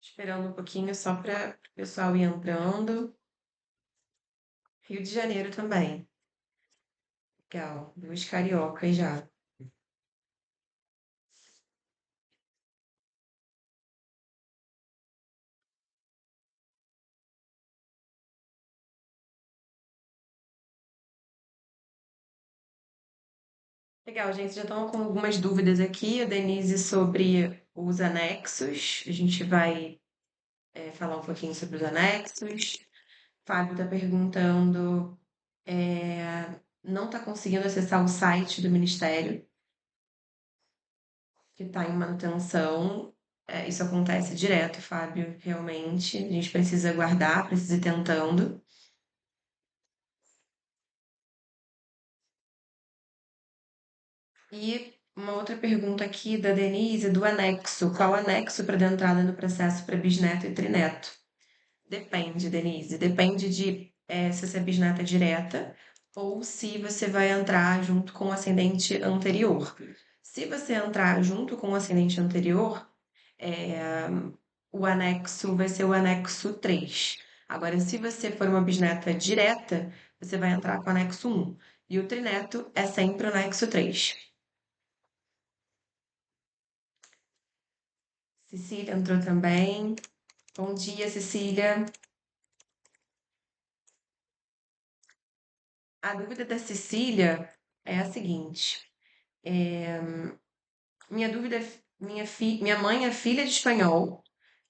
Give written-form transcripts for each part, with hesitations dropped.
Esperando um pouquinho só para o pessoal ir entrando. Rio de Janeiro também. Legal. Duas cariocas já. Legal, gente. Já estão com algumas dúvidas aqui. A Denise sobre os anexos. A gente vai falar um pouquinho sobre os anexos. Fábio está perguntando, não está conseguindo acessar o site do Ministério, que está em manutenção. Isso acontece direto, Fábio, realmente. A gente precisa aguardar, precisa ir tentando. E uma outra pergunta aqui da Denise, do anexo. Qual anexo para dar entrada no processo para bisneto e trineto? Depende, Denise. Depende de se você é bisneta direta ou se você vai entrar junto com o ascendente anterior. Se você entrar junto com o ascendente anterior, é, o anexo vai ser o anexo 3. Agora, se você for uma bisneta direta, você vai entrar com o anexo 1. E o trineto é sempre o anexo 3. Cecília entrou também. Bom dia, Cecília. A dúvida da Cecília é a seguinte: minha dúvida, minha mãe é filha de espanhol.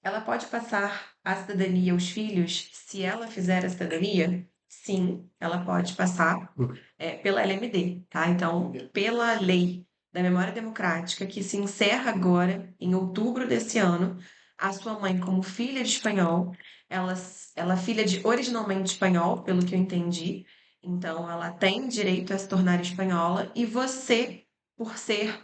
Ela pode passar a cidadania aos filhos se ela fizer a cidadania? Sim, ela pode passar pela LMD, tá? Então, pela lei da memória democrática, que se encerra agora, em outubro desse ano, a sua mãe, como filha de espanhol, ela, ela é filha de originalmente espanhol, pelo que eu entendi, então ela tem direito a se tornar espanhola, e você, por ser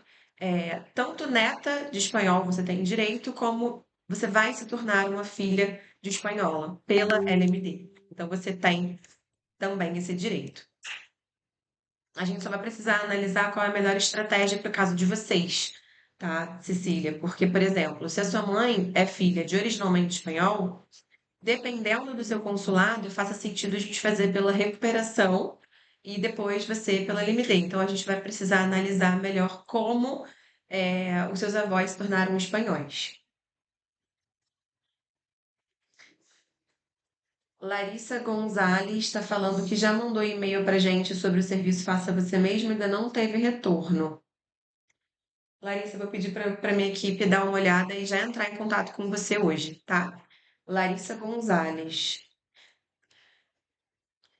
tanto neta de espanhol, você tem direito, como você vai se tornar uma filha de espanhola pela LMD. Então você tem também esse direito. A gente só vai precisar analisar qual é a melhor estratégia para o caso de vocês, tá, Cecília? Porque, por exemplo, se a sua mãe é filha de originalmente espanhol, dependendo do seu consulado, faça sentido a gente fazer pela recuperação e depois você pela LMD. Então, a gente vai precisar analisar melhor como os seus avós se tornaram espanhóis. Larissa Gonzalez está falando que já mandou e-mail para gente sobre o serviço Faça Você Mesmo e ainda não teve retorno. Larissa, eu vou pedir para minha equipe dar uma olhada e já entrar em contato com você hoje, tá? Larissa Gonzalez.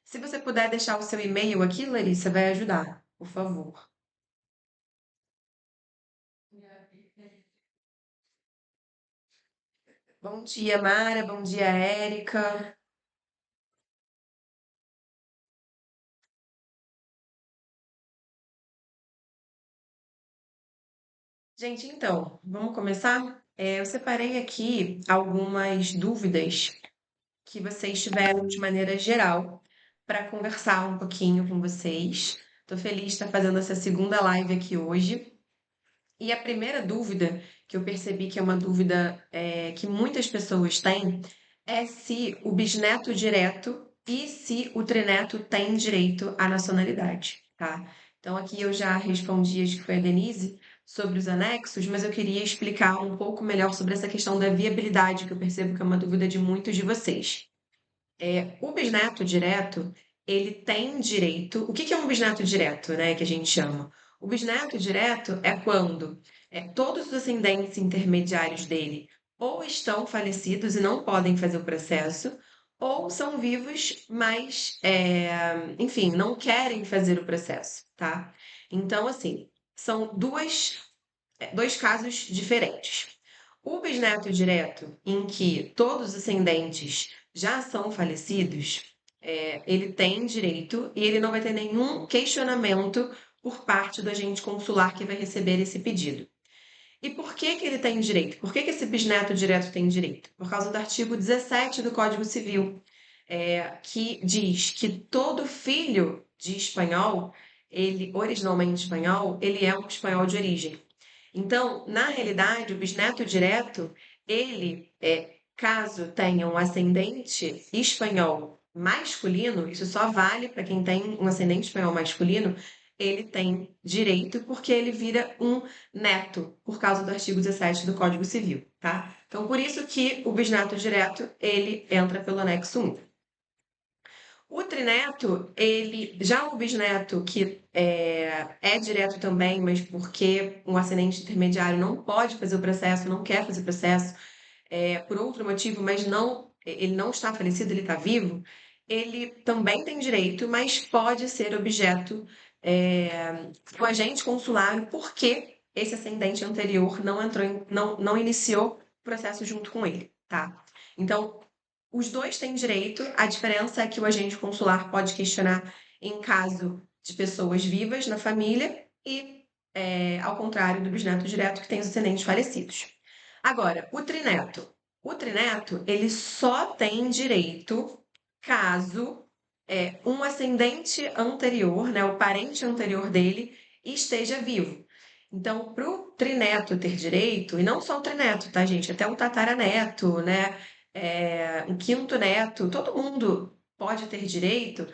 Se você puder deixar o seu e-mail aqui, Larissa, vai ajudar, por favor. Bom dia, Mara. Bom dia, Érica. Gente, então, vamos começar? Eu separei aqui algumas dúvidas que vocês tiveram de maneira geral para conversar um pouquinho com vocês. Estou feliz de estar fazendo essa segunda live aqui hoje. E a primeira dúvida, que eu percebi que é uma dúvida que muitas pessoas têm, é se o bisneto direto e se o trineto tem direito à nacionalidade, tá? Então aqui eu já respondi, acho que foi a Denise, sobre os anexos, mas eu queria explicar um pouco melhor sobre essa questão da viabilidade, que eu percebo que é uma dúvida de muitos de vocês. O bisneto direto, ele tem direito. O que que é um bisneto direto, né, que a gente chama? O bisneto direto é quando todos os ascendentes intermediários dele ou estão falecidos e não podem fazer o processo, ou são vivos, mas, enfim, não querem fazer o processo, tá? Então, assim, são dois casos diferentes. O bisneto direto, em que todos os ascendentes já são falecidos, ele tem direito e ele não vai ter nenhum questionamento por parte do agente consular que vai receber esse pedido. E por que que ele tem direito? Por que que esse bisneto direto tem direito? Por causa do artigo 17 do Código Civil, que diz que todo filho de espanhol, ele originalmente espanhol, ele é um espanhol de origem. Então, na realidade, o bisneto direto, ele Caso tenha um ascendente espanhol masculino, isso só vale para quem tem um ascendente espanhol masculino, ele tem direito porque ele vira um neto, por causa do artigo 17 do Código Civil, tá? Então, por isso que o bisneto direto, ele entra pelo anexo 1. O trineto, ele já o bisneto, que é direto também, mas porque um ascendente intermediário não pode fazer o processo, não quer fazer o processo, por outro motivo, mas não, ele não está falecido, ele está vivo, ele também tem direito, mas pode ser objeto do agente consular porque esse ascendente anterior não entrou não iniciou o processo junto com ele, tá? Então, os dois têm direito, a diferença é que o agente consular pode questionar em caso de pessoas vivas na família e, ao contrário do bisneto direto, que tem os descendentes falecidos. Agora, o trineto. O trineto, ele só tem direito caso um ascendente anterior, né, o parente anterior dele, esteja vivo. Então, para o trineto ter direito, e não só o trineto, tá, gente? Até o tataraneto, né? O quinto neto, todo mundo pode ter direito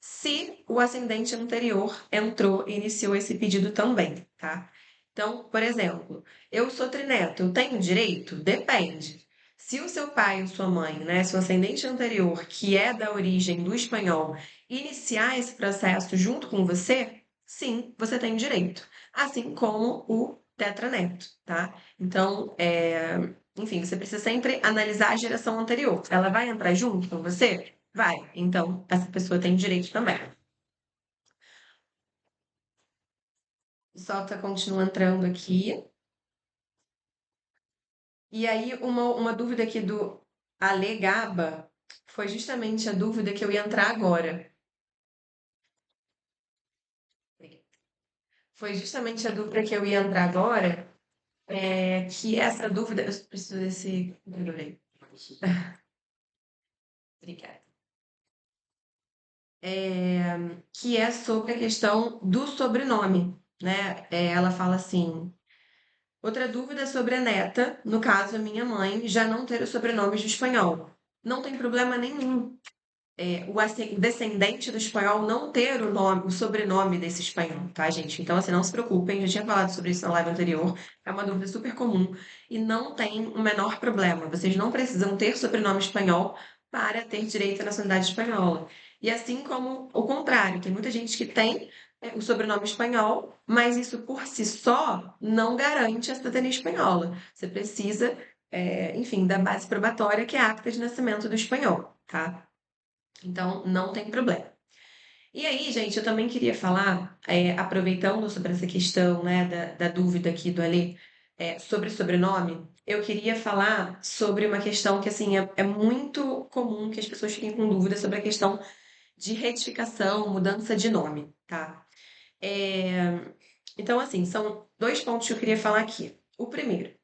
se o ascendente anterior entrou e iniciou esse pedido também, tá? Então, por exemplo, eu sou trineto, eu tenho direito? Depende. Se o seu pai ou sua mãe, né, seu ascendente anterior, que é da origem do espanhol, iniciar esse processo junto com você, sim, você tem direito. Assim como o tetraneto, tá? Então, enfim, você precisa sempre analisar a geração anterior. Ela vai entrar junto com você? Vai. Então, essa pessoa tem direito também. O sol tá, continua entrando aqui. E aí, uma dúvida aqui do Ale Gaba foi justamente a dúvida que eu ia entrar agora. Foi justamente a dúvida que eu ia entrar agora, que essa dúvida. Eu preciso desse. Obrigada. Que é sobre a questão do sobrenome, né? Ela fala assim. Outra dúvida sobre a neta, no caso a minha mãe, já não ter o sobrenome de espanhol. Não tem problema nenhum o descendente do espanhol não ter o nome, o sobrenome desse espanhol, tá, gente? Então, assim, não se preocupem, já tinha falado sobre isso na live anterior, é uma dúvida super comum e não tem o menor problema. Vocês não precisam ter sobrenome espanhol para ter direito à nacionalidade espanhola. E assim como o contrário, tem muita gente que tem o sobrenome espanhol, mas isso por si só não garante a cidadania espanhola. Você precisa, enfim, da base probatória, que é a acta de nascimento do espanhol, tá? Então, não tem problema. E aí, gente, eu também queria falar, aproveitando sobre essa questão, né, da dúvida aqui do Alê, sobre sobrenome, eu queria falar sobre uma questão que, assim, é muito comum que as pessoas fiquem com dúvida sobre a questão de retificação, mudança de nome, tá? É, Então, assim, são dois pontos que eu queria falar aqui. O primeiro,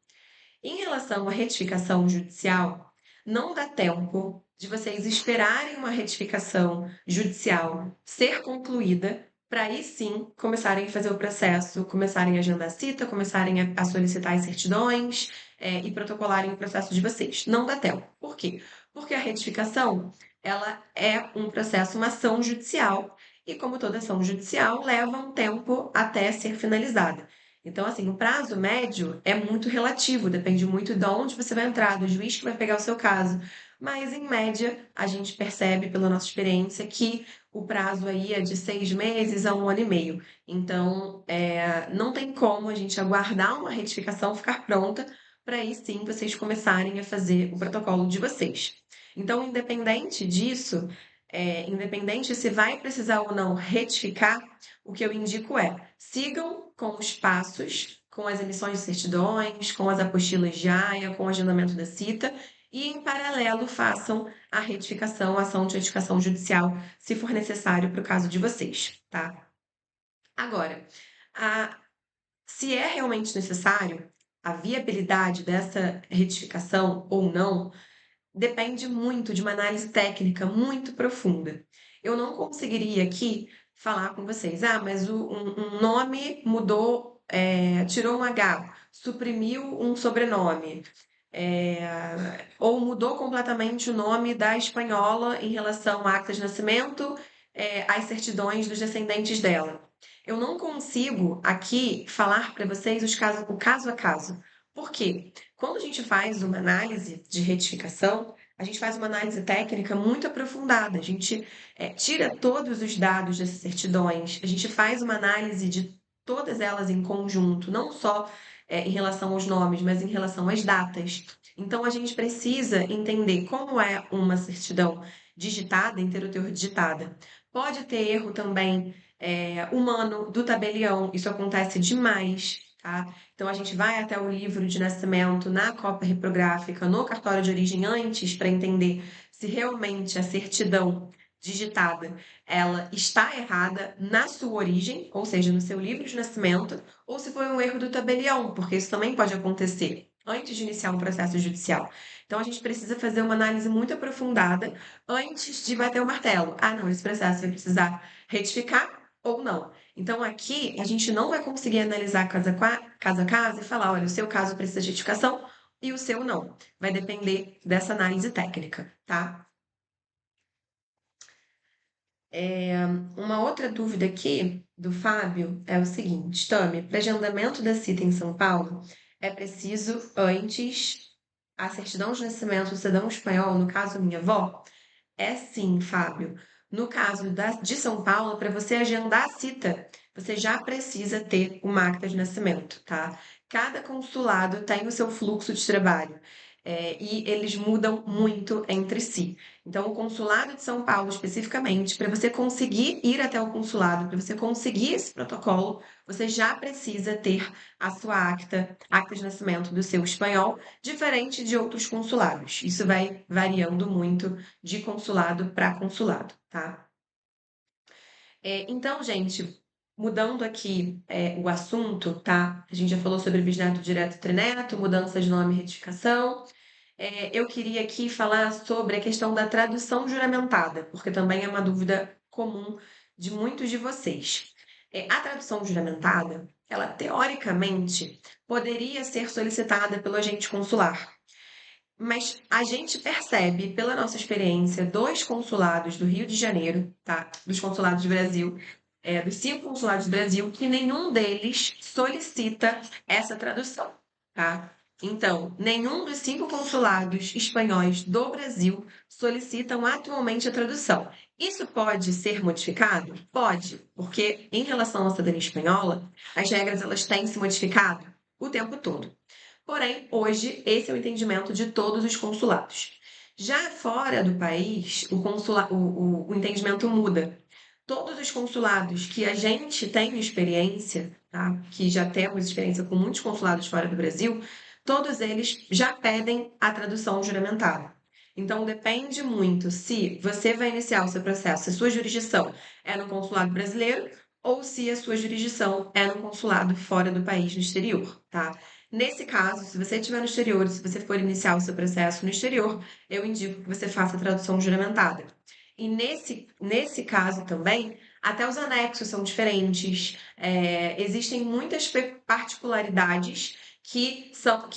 em relação à retificação judicial, não dá tempo de vocês esperarem uma retificação judicial ser concluída para aí sim começarem a fazer o processo, começarem a agendar a cita, começarem a solicitar as certidões, e protocolarem o processo de vocês. Não dá tempo. Por quê? Porque a retificação, ela é um processo, uma ação judicial, e como toda ação judicial, leva um tempo até ser finalizada. Então, assim, o prazo médio é muito relativo, depende muito de onde você vai entrar, do juiz que vai pegar o seu caso. Mas, em média, a gente percebe, pela nossa experiência, que o prazo aí é de 6 meses a 1 ano e meio. Então, não tem como a gente aguardar uma retificação ficar pronta para aí sim vocês começarem a fazer o protocolo de vocês. Então, independente disso, independente se vai precisar ou não retificar, o que eu indico é sigam com os passos, com as emissões de certidões, com as apostilas de AIA, com o agendamento da cita, e em paralelo façam a retificação, a ação de retificação judicial, se for necessário para o caso de vocês, tá? Agora, a- se é realmente necessário a viabilidade dessa retificação ou não, depende muito de uma análise técnica muito profunda. Eu não conseguiria aqui falar com vocês, mas um nome mudou, tirou um H, suprimiu um sobrenome, ou mudou completamente o nome da espanhola em relação à acta de nascimento, às certidões dos descendentes dela. Eu não consigo aqui falar para vocês o caso a caso. Por quê? Quando a gente faz uma análise de retificação, a gente faz uma análise técnica muito aprofundada. A gente tira todos os dados dessas certidões, a gente faz uma análise de todas elas em conjunto, não só em relação aos nomes, mas em relação às datas. Então, a gente precisa entender como é uma certidão digitada, interoteor digitada. Pode ter erro também humano, do tabelião, isso acontece demais, tá? Então, a gente vai até o livro de nascimento, na cópia reprográfica, no cartório de origem antes, para entender se realmente a certidão digitada ela está errada na sua origem, ou seja, no seu livro de nascimento, ou se foi um erro do tabelião, porque isso também pode acontecer antes de iniciar um processo judicial. Então, a gente precisa fazer uma análise muito aprofundada antes de bater o martelo. Ah, não, esse processo vai precisar retificar ou não. Então, aqui, a gente não vai conseguir analisar caso a caso e falar, olha, o seu caso precisa de retificação e o seu não. Vai depender dessa análise técnica, tá? Uma outra dúvida aqui do Fábio é o seguinte: Tami, para agendamento da cita em São Paulo, é preciso antes a certidão de nascimento do cidadão espanhol, no caso minha avó? É sim, Fábio. No caso de São Paulo, para você agendar a cita, você já precisa ter uma acta de nascimento, tá? Cada consulado tem o seu fluxo de trabalho, e eles mudam muito entre si. Então, o consulado de São Paulo, especificamente, para você conseguir ir até o consulado, para você conseguir esse protocolo, você já precisa ter a sua acta de nascimento do seu espanhol, diferente de outros consulados. Isso vai variando muito de consulado para consulado, tá? Então, gente, mudando aqui o assunto, tá? A gente já falou sobre bisneto direto e trineto, mudança de nome e retificação. Eu queria aqui falar sobre a questão da tradução juramentada, porque também é uma dúvida comum de muitos de vocês. A tradução juramentada, ela teoricamente poderia ser solicitada pelo agente consular, mas a gente percebe, pela nossa experiência, dos consulados do Rio de Janeiro, tá? Dos consulados do Brasil, dos 5 consulados do Brasil, que nenhum deles solicita essa tradução, tá? Então, nenhum dos 5 consulados espanhóis do Brasil solicitam atualmente a tradução. Isso pode ser modificado? Pode, porque em relação à cidadania espanhola, as regras elas têm se modificado o tempo todo. Porém, hoje, esse é o entendimento de todos os consulados. Já fora do país, o entendimento muda. Todos os consulados que a gente tem experiência, tá? Que já temos experiência com muitos consulados fora do Brasil, todos eles já pedem a tradução juramentada. Então, depende muito se você vai iniciar o seu processo, se a sua jurisdição é no consulado brasileiro ou se a sua jurisdição é no consulado fora do país, no exterior, tá? Nesse caso, se você estiver no exterior, se você for iniciar o seu processo no exterior, eu indico que você faça a tradução juramentada. E nesse caso também, até os anexos são diferentes, existem muitas particularidades que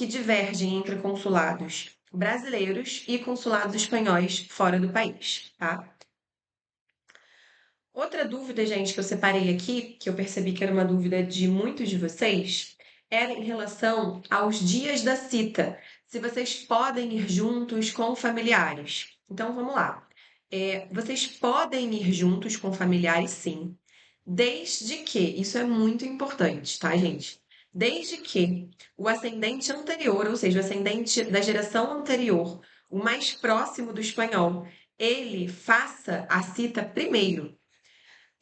divergem entre consulados brasileiros e consulados espanhóis fora do país, tá? Outra dúvida, gente, que eu separei aqui, que eu percebi que era uma dúvida de muitos de vocês, era em relação aos dias da cita. Se vocês podem ir juntos com familiares. Então, vamos lá. Vocês podem ir juntos com familiares, sim, desde que, isso é muito importante, tá, gente? Desde que o ascendente anterior, ou seja, o ascendente da geração anterior, o mais próximo do espanhol, ele faça a cita primeiro.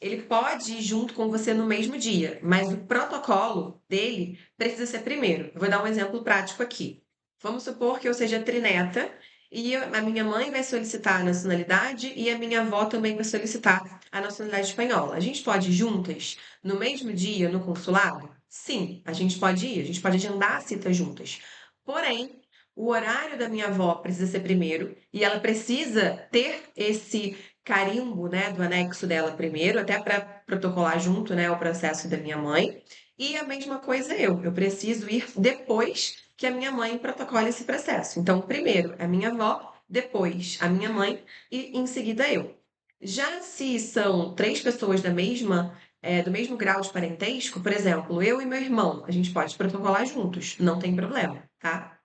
Ele pode ir junto com você no mesmo dia, mas o protocolo dele precisa ser primeiro. Eu vou dar um exemplo prático aqui. Vamos supor que eu seja trineta e a minha mãe vai solicitar a nacionalidade e a minha avó também vai solicitar a nacionalidade espanhola. A gente pode ir juntas no mesmo dia no consulado? Sim, a gente pode ir, a gente pode agendar a cita juntas. Porém, o horário da minha avó precisa ser primeiro e ela precisa ter esse carimbo, né, do anexo dela primeiro, até para protocolar junto, né, o processo da minha mãe. E a mesma coisa eu preciso ir depois que a minha mãe protocole esse processo. Então, primeiro a minha avó, depois a minha mãe e em seguida eu. Já se são três pessoas do mesmo grau de parentesco, por exemplo, eu e meu irmão, a gente pode protocolar juntos, não tem problema, tá?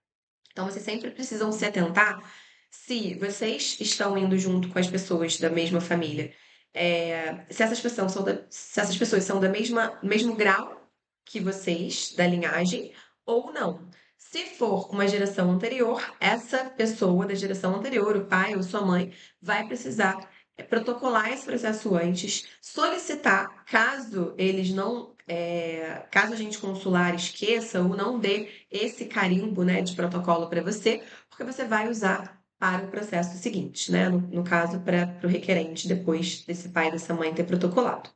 Então, vocês sempre precisam se atentar se vocês estão indo junto com as pessoas da mesma família, se essas pessoas são da mesmo grau que vocês, da linhagem, ou não. Se for uma geração anterior, essa pessoa da geração anterior, o pai ou sua mãe, vai precisar protocolar esse processo antes, solicitar, caso eles não, caso a gente consular esqueça ou não dê esse carimbo, né, de protocolo para você, porque você vai usar para o processo seguinte, né? No caso, para o requerente, depois desse pai e dessa mãe ter protocolado.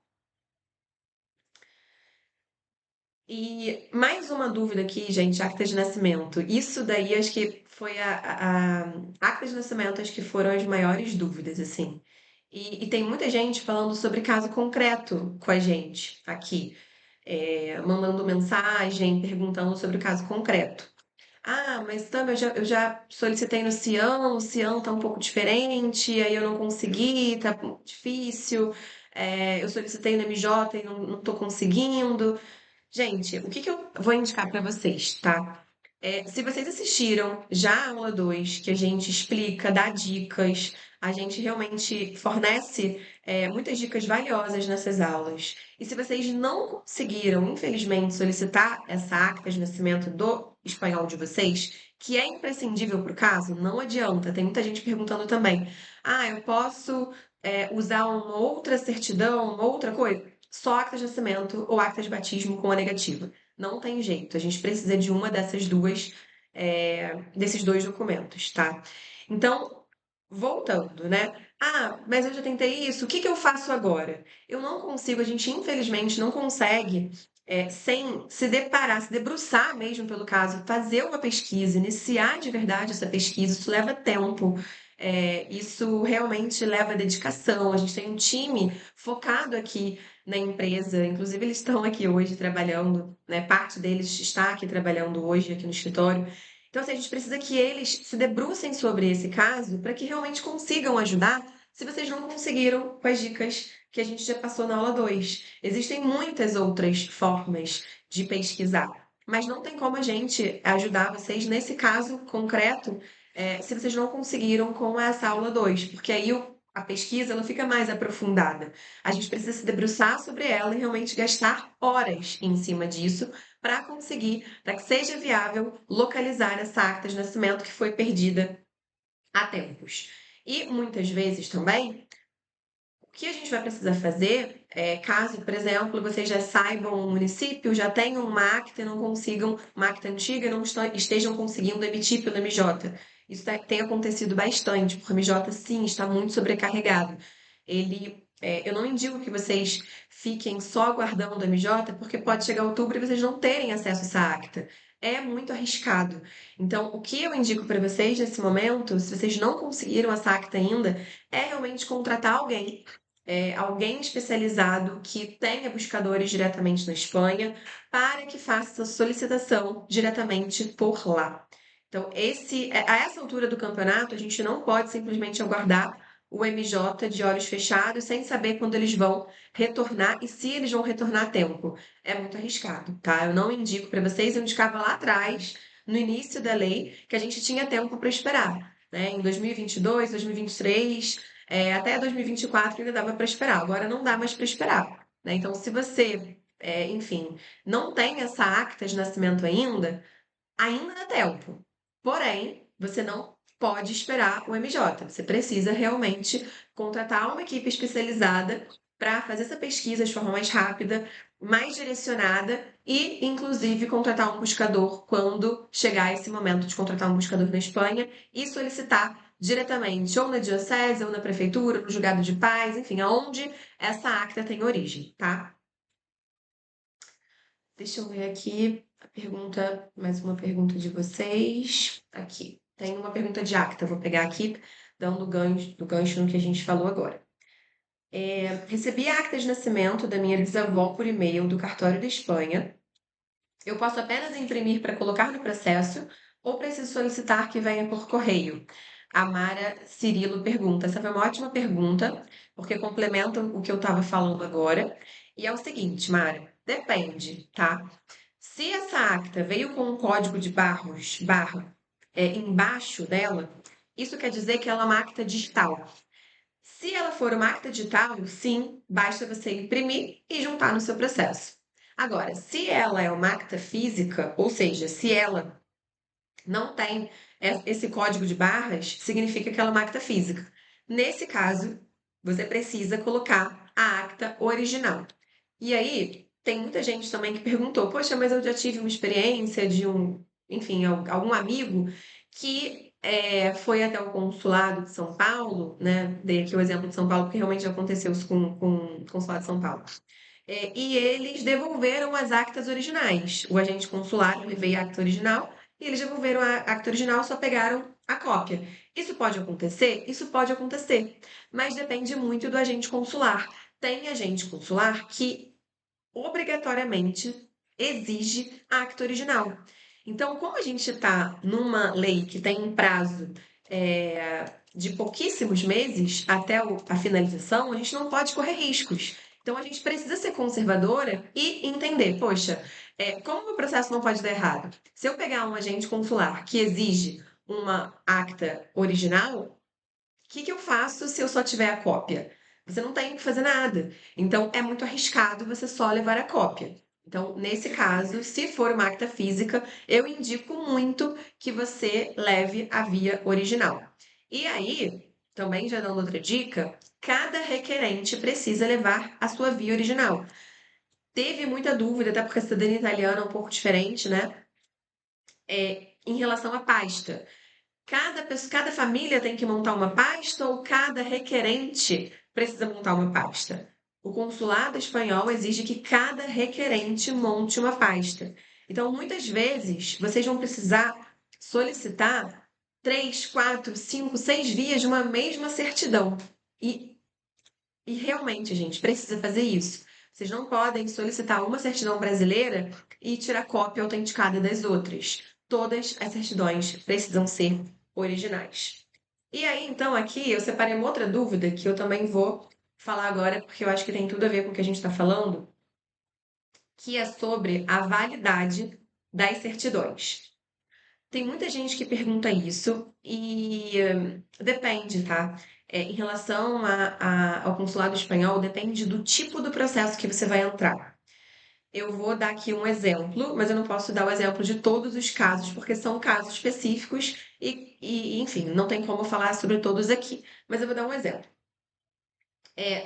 E mais uma dúvida aqui, gente, acta de nascimento. Isso daí acho que foi a acta de nascimento, acho que foram as maiores dúvidas, assim. E tem muita gente falando sobre caso concreto com a gente aqui, mandando mensagem, perguntando sobre o caso concreto. Ah, mas também eu já solicitei no Cian, o Cian tá um pouco diferente, aí eu não consegui, tá difícil. Eu solicitei no MJ e não tô conseguindo. Gente, o que que eu vou indicar para vocês, tá? Se vocês assistiram já a aula 2, que a gente explica, dá dicas, a gente realmente fornece muitas dicas valiosas nessas aulas. E se vocês não conseguiram, infelizmente, solicitar essa acta de nascimento do espanhol de vocês, que é imprescindível para o caso, não adianta. Tem muita gente perguntando também: ah, eu posso usar uma outra certidão, uma outra coisa? Só acta de nascimento ou acta de batismo com a negativa. Não tem jeito, a gente precisa de uma dessas duas, desses dois documentos, tá? Então, voltando, né? Ah, mas eu já tentei isso, o que que eu faço agora? Eu não consigo, a gente infelizmente não consegue, sem se deparar, se debruçar mesmo pelo caso, fazer uma pesquisa, iniciar de verdade essa pesquisa, isso leva tempo, isso realmente leva dedicação. A gente tem um time focado aqui na empresa, inclusive eles estão aqui hoje trabalhando, né? Parte deles está aqui trabalhando hoje aqui no escritório. Então, assim, a gente precisa que eles se debrucem sobre esse caso para que realmente consigam ajudar se vocês não conseguiram com as dicas que a gente já passou na aula 2. Existem muitas outras formas de pesquisar, mas não tem como a gente ajudar vocês nesse caso concreto, se vocês não conseguiram com essa aula 2, porque aí a pesquisa ela fica mais aprofundada. A gente precisa se debruçar sobre ela e realmente gastar horas em cima disso para conseguir, para que seja viável localizar essa acta de nascimento que foi perdida há tempos. E muitas vezes também, o que a gente vai precisar fazer caso, por exemplo, vocês já saibam o município, já tenham uma acta e não consigam, uma acta antiga e não estejam conseguindo emitir pelo MJ. Isso tem acontecido bastante, porque o MJ, sim, está muito sobrecarregado. Eu não indico que vocês fiquem só aguardando o MJ, porque pode chegar outubro e vocês não terem acesso a essa acta. É muito arriscado. Então, o que eu indico para vocês nesse momento, se vocês não conseguiram essa acta ainda, é realmente contratar alguém, alguém especializado que tenha buscadores diretamente na Espanha para que faça solicitação diretamente por lá. Então, a essa altura do campeonato, a gente não pode simplesmente aguardar o MJ de olhos fechados sem saber quando eles vão retornar e se eles vão retornar a tempo. É muito arriscado, tá? Eu não indico para vocês, eu indicava lá atrás, no início da lei, que a gente tinha tempo para esperar, né? Em 2022, 2023, até 2024 ainda dava para esperar, agora não dá mais para esperar, né? Então, se você, enfim, não tem essa acta de nascimento ainda dá tempo. Porém, você não pode esperar o MJ. Você precisa realmente contratar uma equipe especializada para fazer essa pesquisa de forma mais rápida, mais direcionada e, inclusive, contratar um buscador quando chegar esse momento de contratar um buscador na Espanha e solicitar diretamente ou na diocese ou na prefeitura, no julgado de paz, enfim, aonde essa acta tem origem, tá? Deixa eu ver aqui a pergunta, mais uma pergunta de vocês. Aqui, tem uma pergunta de acta, vou pegar aqui, dando do gancho no que a gente falou agora. Recebi a acta de nascimento da minha bisavó por e-mail do cartório da Espanha. Eu posso apenas imprimir para colocar no processo ou preciso solicitar que venha por correio? A Mara Cirilo pergunta. Essa foi uma ótima pergunta, porque complementa o que eu estava falando agora. E é o seguinte, Mara, depende, tá? Se essa acta veio com um código de barra, embaixo dela, isso quer dizer que ela é uma acta digital. Se ela for uma acta digital, sim, basta você imprimir e juntar no seu processo. Agora, se ela é uma acta física, ou seja, se ela não tem esse código de barras, significa que ela é uma acta física. Nesse caso, você precisa colocar a acta original. E aí, tem muita gente também que perguntou: poxa, mas eu já tive uma experiência de enfim, algum amigo que foi até o consulado de São Paulo, né? Dei aqui o exemplo de São Paulo, porque realmente aconteceu isso com o consulado de São Paulo. E eles devolveram as actas originais. O agente consular levei a acta original e eles devolveram a acta original, só pegaram a cópia. Isso pode acontecer? Isso pode acontecer, mas depende muito do agente consular. Tem agente consular que obrigatoriamente exige a acta original. Então, como a gente está numa lei que tem um prazo de pouquíssimos meses até a finalização, a gente não pode correr riscos. Então, a gente precisa ser conservadora e entender, poxa, como o processo não pode dar errado? Se eu pegar um agente consular que exige uma acta original, o que eu faço se eu só tiver a cópia? Você não tem que fazer nada. Então, é muito arriscado você só levar a cópia. Então, nesse caso, se for uma acta física, eu indico muito que você leve a via original. E aí, também já dando outra dica, cada requerente precisa levar a sua via original. Teve muita dúvida, até porque a cidadania italiana é um pouco diferente, né? Em relação à pasta. Cada família tem que montar uma pasta ou cada requerente precisa montar uma pasta? O consulado espanhol exige que cada requerente monte uma pasta. Então, muitas vezes, vocês vão precisar solicitar 3, 4, 5, 6 vias de uma mesma certidão. E, e realmente, gente, precisa fazer isso. Vocês não podem solicitar uma certidão brasileira e tirar cópia autenticada das outras. Todas as certidões precisam ser originais. E aí, então, aqui eu separei uma outra dúvida que eu também vou falar agora, porque eu acho que tem tudo a ver com o que a gente está falando, que é sobre a validade das certidões. Tem muita gente que pergunta isso e depende, tá? Em relação ao consulado espanhol, depende do tipo do processo que você vai entrar. Eu vou dar aqui um exemplo, mas eu não posso dar o exemplo de todos os casos, porque são casos específicos enfim, não tem como falar sobre todos aqui. Mas eu vou dar um exemplo.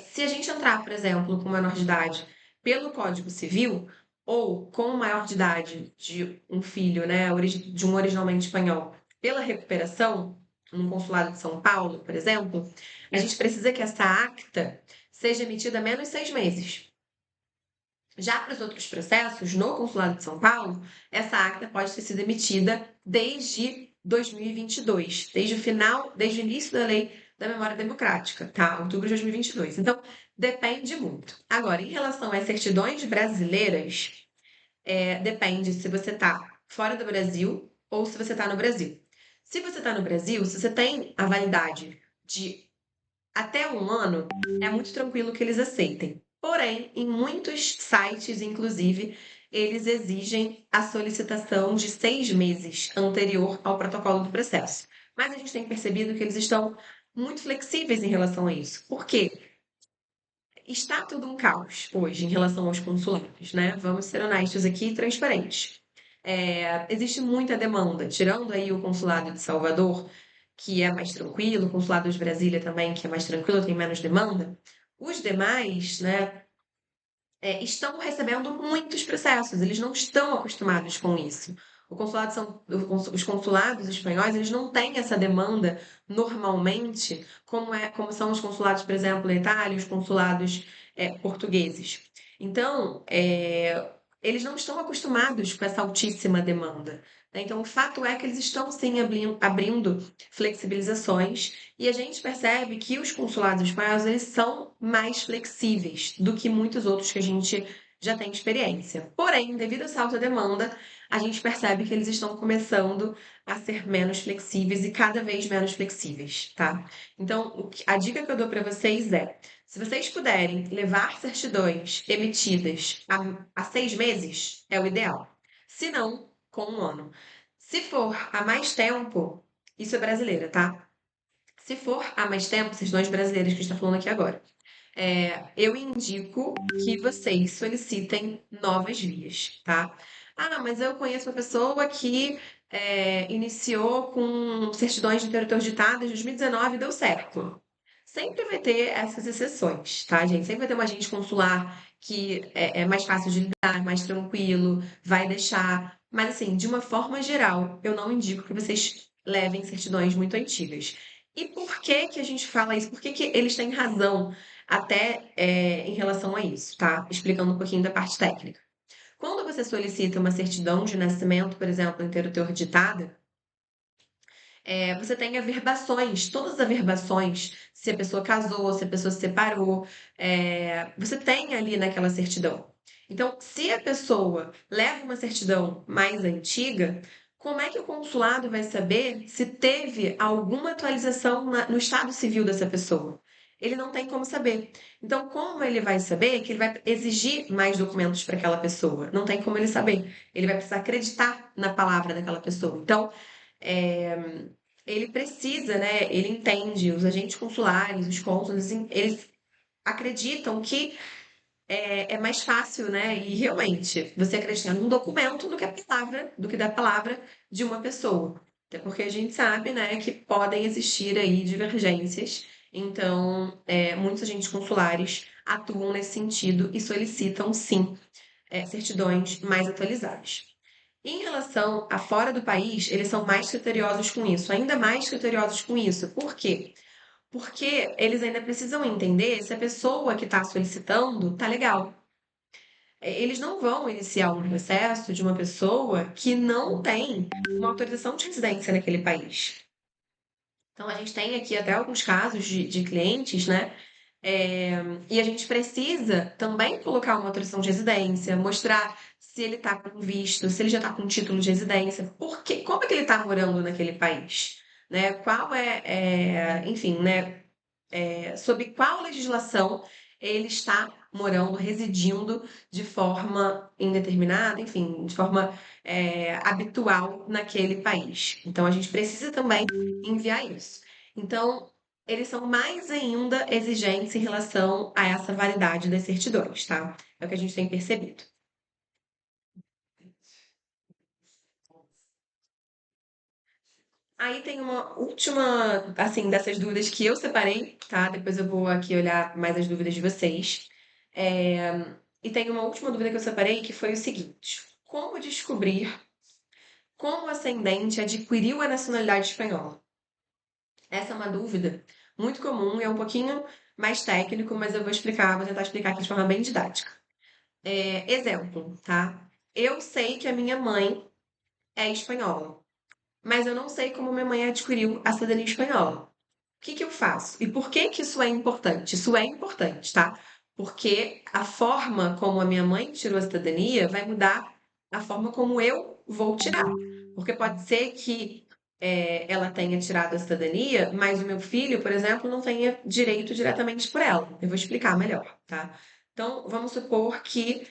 Se a gente entrar, por exemplo, com menor de idade pelo Código Civil, ou com maior de idade de um filho, né, de um originalmente espanhol, pela recuperação, num consulado de São Paulo, por exemplo, a gente precisa que essa acta seja emitida há menos 6 meses. Já para os outros processos, no Consulado de São Paulo, essa acta pode ter sido emitida desde 2022, desde o início da lei da memória democrática, tá? Outubro de 2022. Então, depende muito. Agora, em relação às certidões brasileiras, depende se você está fora do Brasil ou se você está no Brasil. Se você está no Brasil, se você tem a validade de até um ano, é muito tranquilo que eles aceitem. Porém, em muitos sites, inclusive, eles exigem a solicitação de 6 meses anterior ao protocolo do processo. Mas a gente tem percebido que eles estão muito flexíveis em relação a isso. Por quê? Está tudo um caos hoje em relação aos consulados, né? Vamos ser honestos aqui e transparentes. Existe muita demanda, tirando aí o consulado de Salvador, que é mais tranquilo, o consulado de Brasília também, que é mais tranquilo, tem menos demanda. Os demais, né, estão recebendo muitos processos, eles não estão acostumados com isso. Os consulados espanhóis, eles não têm essa demanda normalmente, como são os consulados, por exemplo, na Itália, os consulados portugueses. Então, eles não estão acostumados com essa altíssima demanda, né? Então, o fato é que eles estão sim abrindo flexibilizações e a gente percebe que os consulados espanhóis eles são mais flexíveis do que muitos outros que a gente já têm experiência. Porém, devido a essa alta demanda, a gente percebe que eles estão começando a ser menos flexíveis e cada vez menos flexíveis, tá? Então, a dica que eu dou para vocês é: se vocês puderem levar certidões emitidas a 6 meses, é o ideal. Se não, com 1 ano. Se for há mais tempo, isso é brasileira, tá? Se for há mais tempo, certidões brasileiras que a gente está falando aqui agora, eu indico que vocês solicitem novas vias, tá? Ah, mas eu conheço uma pessoa que iniciou com certidões de território ditado em 2019 e deu certo. Sempre vai ter essas exceções, tá, gente? Sempre vai ter um agente consular que é mais fácil de lidar, mais tranquilo, vai deixar. Mas, assim, de uma forma geral, eu não indico que vocês levem certidões muito antigas. E por que que a gente fala isso? Por que que eles têm razão até em relação a isso, tá? Explicando um pouquinho da parte técnica. Quando você solicita uma certidão de nascimento, por exemplo, interditada, você tem averbações, todas as averbações, se a pessoa casou, se a pessoa se separou, você tem ali naquela certidão. Então, se a pessoa leva uma certidão mais antiga, como é que o consulado vai saber se teve alguma atualização no estado civil dessa pessoa? Ele não tem como saber. Então, como ele vai saber que ele vai exigir mais documentos para aquela pessoa? Não tem como ele saber. Ele vai precisar acreditar na palavra daquela pessoa. Então, é, ele precisa, né? Ele entende, os agentes consulares, os cônsules, eles acreditam que é mais fácil, né? E realmente, você acreditar num documento do que da palavra de uma pessoa. Até porque a gente sabe, né, que podem existir aí divergências. Então, muitos agentes consulares atuam nesse sentido e solicitam, sim, certidões mais atualizadas. Em relação a fora do país, eles são mais criteriosos com isso, ainda mais criteriosos com isso. Por quê? Porque eles ainda precisam entender se a pessoa que está solicitando tá legal. Eles não vão iniciar um processo de uma pessoa que não tem uma autorização de residência naquele país. Então, a gente tem aqui até alguns casos de clientes, né? E a gente precisa também colocar uma autorização de residência, mostrar se ele está com visto, se ele já está com título de residência, porque, como é que ele está morando naquele país, né? Qual enfim, né? Sob qual legislação ele está morando, residindo de forma indeterminada, enfim, de forma habitual naquele país. Então, a gente precisa também enviar isso. Então, eles são mais ainda exigentes em relação a essa validade das certidões, tá? É o que a gente tem percebido. Aí tem uma última, assim, dessas dúvidas que eu separei, tá? Depois eu vou aqui olhar mais as dúvidas de vocês. E tem uma última dúvida que eu separei que foi o seguinte: como descobrir como o ascendente adquiriu a nacionalidade espanhola? Essa é uma dúvida muito comum e é um pouquinho mais técnico, mas eu vou explicar, vou tentar explicar aqui de forma bem didática. Exemplo, tá? Eu sei que a minha mãe é espanhola, mas eu não sei como minha mãe adquiriu a cidadania espanhola. O que que eu faço? E por que que isso é importante? Isso é importante, tá? Porque a forma como a minha mãe tirou a cidadania vai mudar a forma como eu vou tirar. Porque pode ser que ela tenha tirado a cidadania, mas o meu filho, por exemplo, não tenha direito diretamente por ela. Eu vou explicar melhor, tá? Então, vamos supor que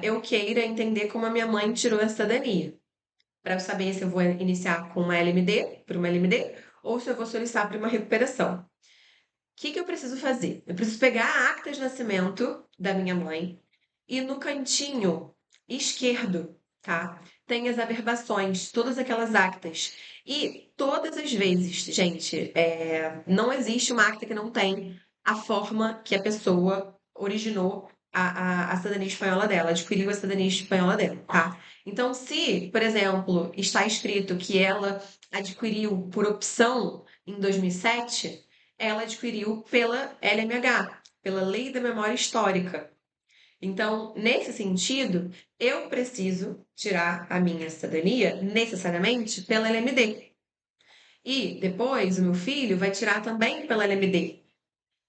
eu queira entender como a minha mãe tirou a cidadania para eu saber se eu vou iniciar com uma LMD, por uma LMD, ou se eu vou solicitar para uma recuperação. O que que eu preciso fazer? Eu preciso pegar a acta de nascimento da minha mãe e no cantinho esquerdo, tá? Tem as averbações, todas aquelas actas. E todas as vezes, gente, não existe uma acta que não tem a forma que a pessoa originou a cidadania espanhola dela, adquiriu a cidadania espanhola dela, tá? Então, se, por exemplo, está escrito que ela adquiriu por opção em 2007, ela adquiriu pela LMH, pela Lei da Memória Histórica. Então, nesse sentido, eu preciso tirar a minha cidadania necessariamente pela LMD. E depois o meu filho vai tirar também pela LMD,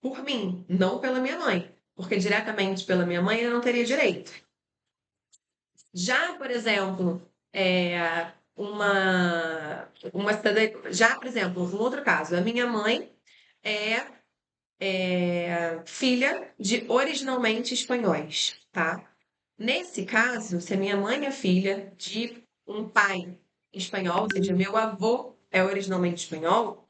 por mim, não pela minha mãe. porque diretamente pela minha mãe ele não teria direito. Já, por exemplo, uma cidadania. Já, por exemplo, um outro caso, a minha mãe é, filha de originalmente espanhóis, tá? Nesse caso, se a minha mãe é filha de um pai espanhol, ou seja, meu avô é originalmente espanhol,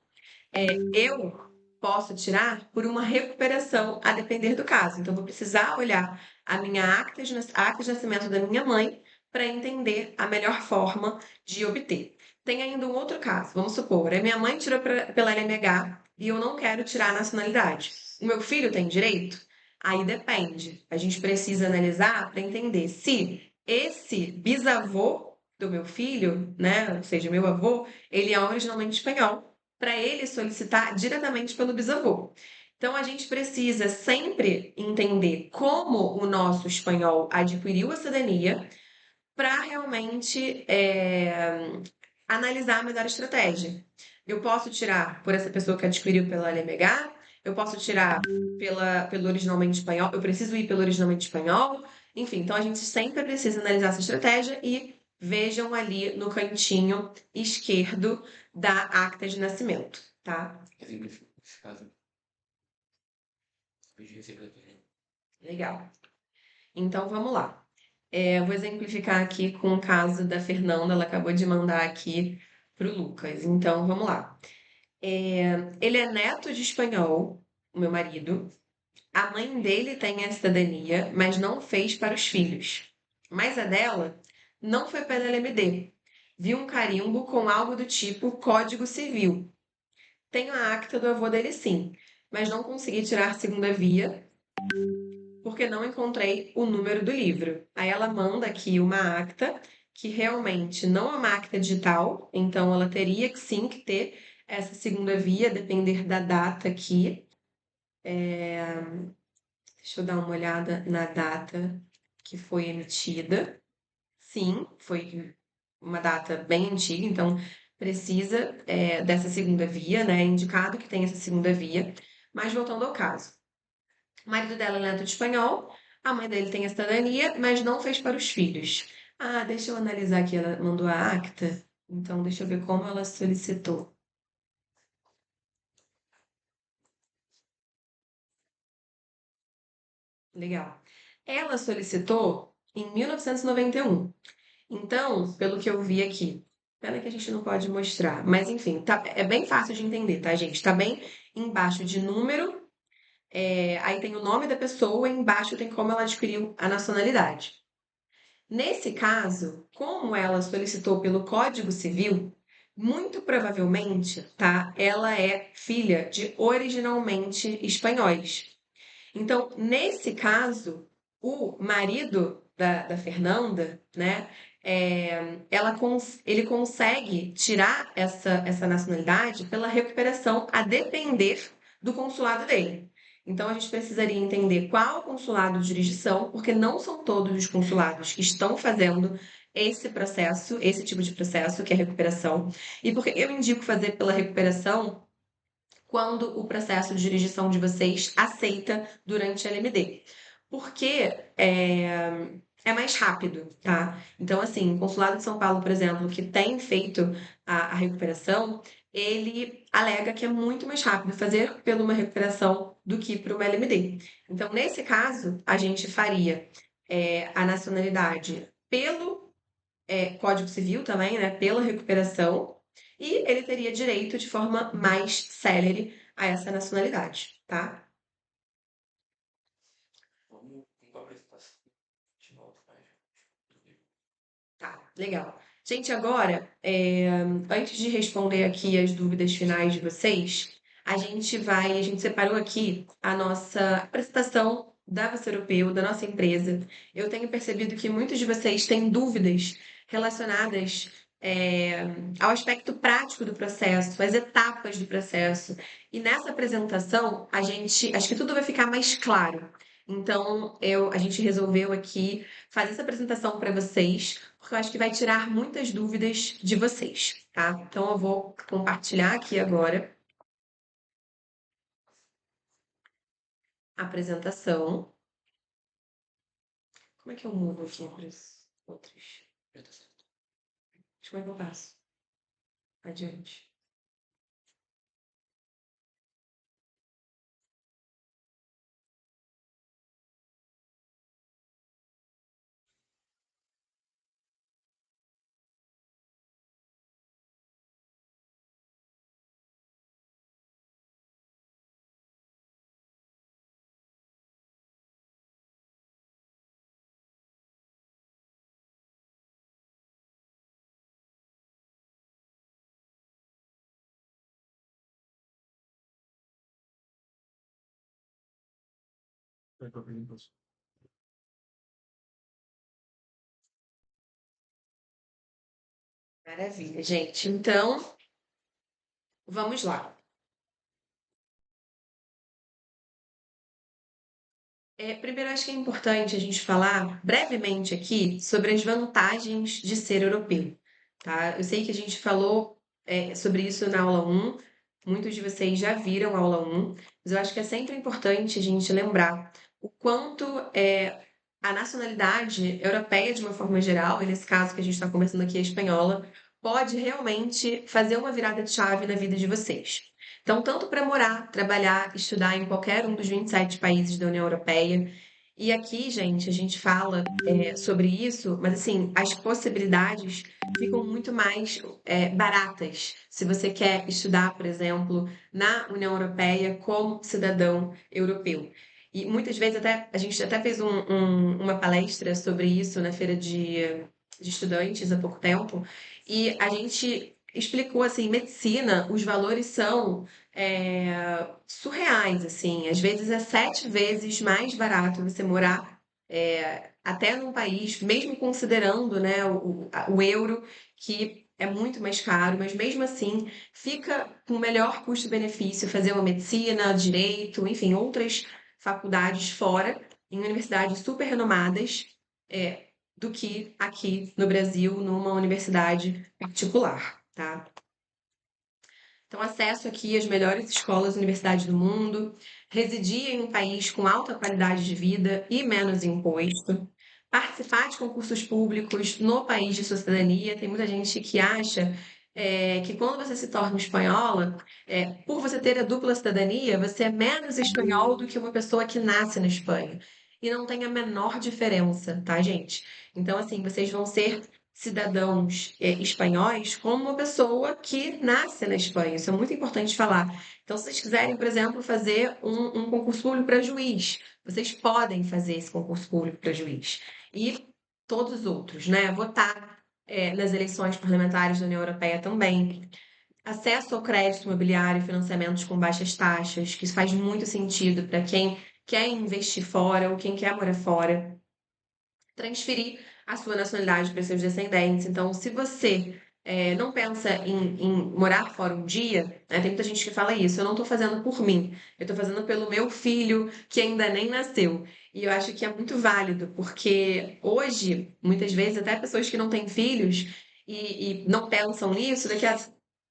eu posso tirar por uma recuperação, a depender do caso. Então, vou precisar olhar a minha acta de nascimento da minha mãe para entender a melhor forma de obter. Tem ainda um outro caso. Vamos supor, a minha mãe tirou pela LMH e eu não quero tirar a nacionalidade. O meu filho tem direito? Aí depende. A gente precisa analisar para entender se esse bisavô do meu filho, né, ou seja, meu avô, ele é originalmente espanhol para ele solicitar diretamente pelo bisavô. Então, a gente precisa sempre entender como o nosso espanhol adquiriu a cidadania para realmente analisar a melhor estratégia. Eu posso tirar por essa pessoa que adquiriu pela LMH, eu posso tirar pelo originalmente espanhol, eu preciso ir pelo originalmente espanhol, enfim, então a gente sempre precisa analisar essa estratégia e vejam ali no cantinho esquerdo da acta de nascimento, tá? Exemplifica esse caso. Pedi receita da Legal. Então vamos lá. Eu vou exemplificar aqui com o caso da Fernanda, ela acabou de mandar aqui para o Lucas. Então vamos lá. Ele é neto de espanhol, o meu marido. A mãe dele tem a cidadania, mas não fez para os filhos. Mas a dela não foi pela LMD. Viu um carimbo com algo do tipo Código Civil. Tenho a acta do avô dele sim, mas não consegui tirar segunda via porque não encontrei o número do livro. Aí ela manda aqui uma acta que realmente não é uma acta digital, então ela teria que sim que ter essa segunda via, depender da data aqui. Deixa eu dar uma olhada na data que foi emitida. Sim, foi uma data bem antiga, então precisa dessa segunda via, né? É indicado que tem essa segunda via. Mas voltando ao caso. O marido dela é neto de espanhol, a mãe dele tem a cidadania, mas não fez para os filhos. Ah, deixa eu analisar aqui, ela mandou a acta. Então, deixa eu ver como ela solicitou. Legal. Ela solicitou em 1991. Então, pelo que eu vi aqui, pena que a gente não pode mostrar, mas enfim, é bem fácil de entender, tá, gente? Tá bem embaixo de número, aí tem o nome da pessoa e embaixo tem como ela adquiriu a nacionalidade. Nesse caso, como ela solicitou pelo Código Civil, muito provavelmente, tá? Ela é filha de originalmente espanhóis. Então, nesse caso, o marido da Fernanda, né? Ele consegue tirar essa nacionalidade pela recuperação, a depender do consulado dele. Então, a gente precisaria entender qual o consulado de jurisdição, porque não são todos os consulados que estão fazendo esse processo, esse tipo de processo, que é a recuperação. E porque eu indico fazer pela recuperação quando o processo de jurisdição de vocês aceita durante a LMD. Porque é mais rápido, tá? Então, assim, o Consulado de São Paulo, por exemplo, que tem feito a recuperação, ele alega que é muito mais rápido fazer pela uma recuperação do que por uma LMD. Então, nesse caso, a gente faria a nacionalidade pelo Código Civil também, né? Pela recuperação, e ele teria direito de forma mais célere a essa nacionalidade, tá? Vamos com a apresentação. De volta, pai. Tá, legal. Gente, agora, antes de responder aqui as dúvidas finais de vocês, a gente separou aqui a nossa apresentação da Você Europeu, da nossa empresa. Eu tenho percebido que muitos de vocês têm dúvidas relacionadas, ao aspecto prático do processo, às etapas do processo. E nessa apresentação, acho que tudo vai ficar mais claro. Então, a gente resolveu aqui fazer essa apresentação para vocês, porque eu acho que vai tirar muitas dúvidas de vocês, tá? Então eu vou compartilhar aqui agora a apresentação. Como é que eu mudo aqui para os outros? Já tá certo. Mas como é que eu passo? Adiante. Vai pra apresentação. Maravilha, gente. Então, vamos lá. Primeiro, acho que é importante a gente falar brevemente aqui sobre as vantagens de ser europeu, tá? Eu sei que a gente falou, sobre isso na aula 1, muitos de vocês já viram a aula 1, mas eu acho que é sempre importante a gente lembrar o quanto a nacionalidade europeia, de uma forma geral, e nesse caso que a gente está conversando aqui, a espanhola, pode realmente fazer uma virada de chave na vida de vocês. Então, tanto para morar, trabalhar, estudar em qualquer um dos 27 países da União Europeia. E aqui, gente, a gente fala sobre isso, mas assim, as possibilidades ficam muito mais baratas se você quer estudar, por exemplo, na União Europeia como cidadão europeu. E muitas vezes até a gente até fez uma palestra sobre isso na feira de estudantes há pouco tempo, e a gente explicou assim, medicina, os valores são surreais, assim. Às vezes é 7 vezes mais barato você morar até num país, mesmo considerando, né, o euro, que é muito mais caro, mas mesmo assim fica com melhor custo-benefício fazer uma medicina, direito, enfim, outras faculdades fora, em universidades super renomadas, do que aqui no Brasil, numa universidade particular, tá? Então, acesso aqui às melhores escolas e universidades do mundo, residir em um país com alta qualidade de vida e menos imposto, participar de concursos públicos no país de sua cidadania. Tem muita gente que acha que quando você se torna espanhola, por você ter a dupla cidadania, você é menos espanhol do que uma pessoa que nasce na Espanha. E não tem a menor diferença, tá, gente? Então, assim, vocês vão ser cidadãos espanhóis como uma pessoa que nasce na Espanha. Isso é muito importante falar. Então, se vocês quiserem, por exemplo, fazer um concurso público para juiz, vocês podem fazer esse concurso público para juiz. E todos os outros, né? Votar nas eleições parlamentares da União Europeia também. Acesso ao crédito imobiliário e financiamentos com baixas taxas, que isso faz muito sentido para quem quer investir fora ou quem quer morar fora, transferir a sua nacionalidade para seus descendentes. Então, se você não pensa em morar fora um dia, né, tem muita gente que fala isso, eu não estou fazendo por mim, eu estou fazendo pelo meu filho que ainda nem nasceu. E eu acho que é muito válido, porque hoje, muitas vezes, até pessoas que não têm filhos e não pensam nisso, daqui a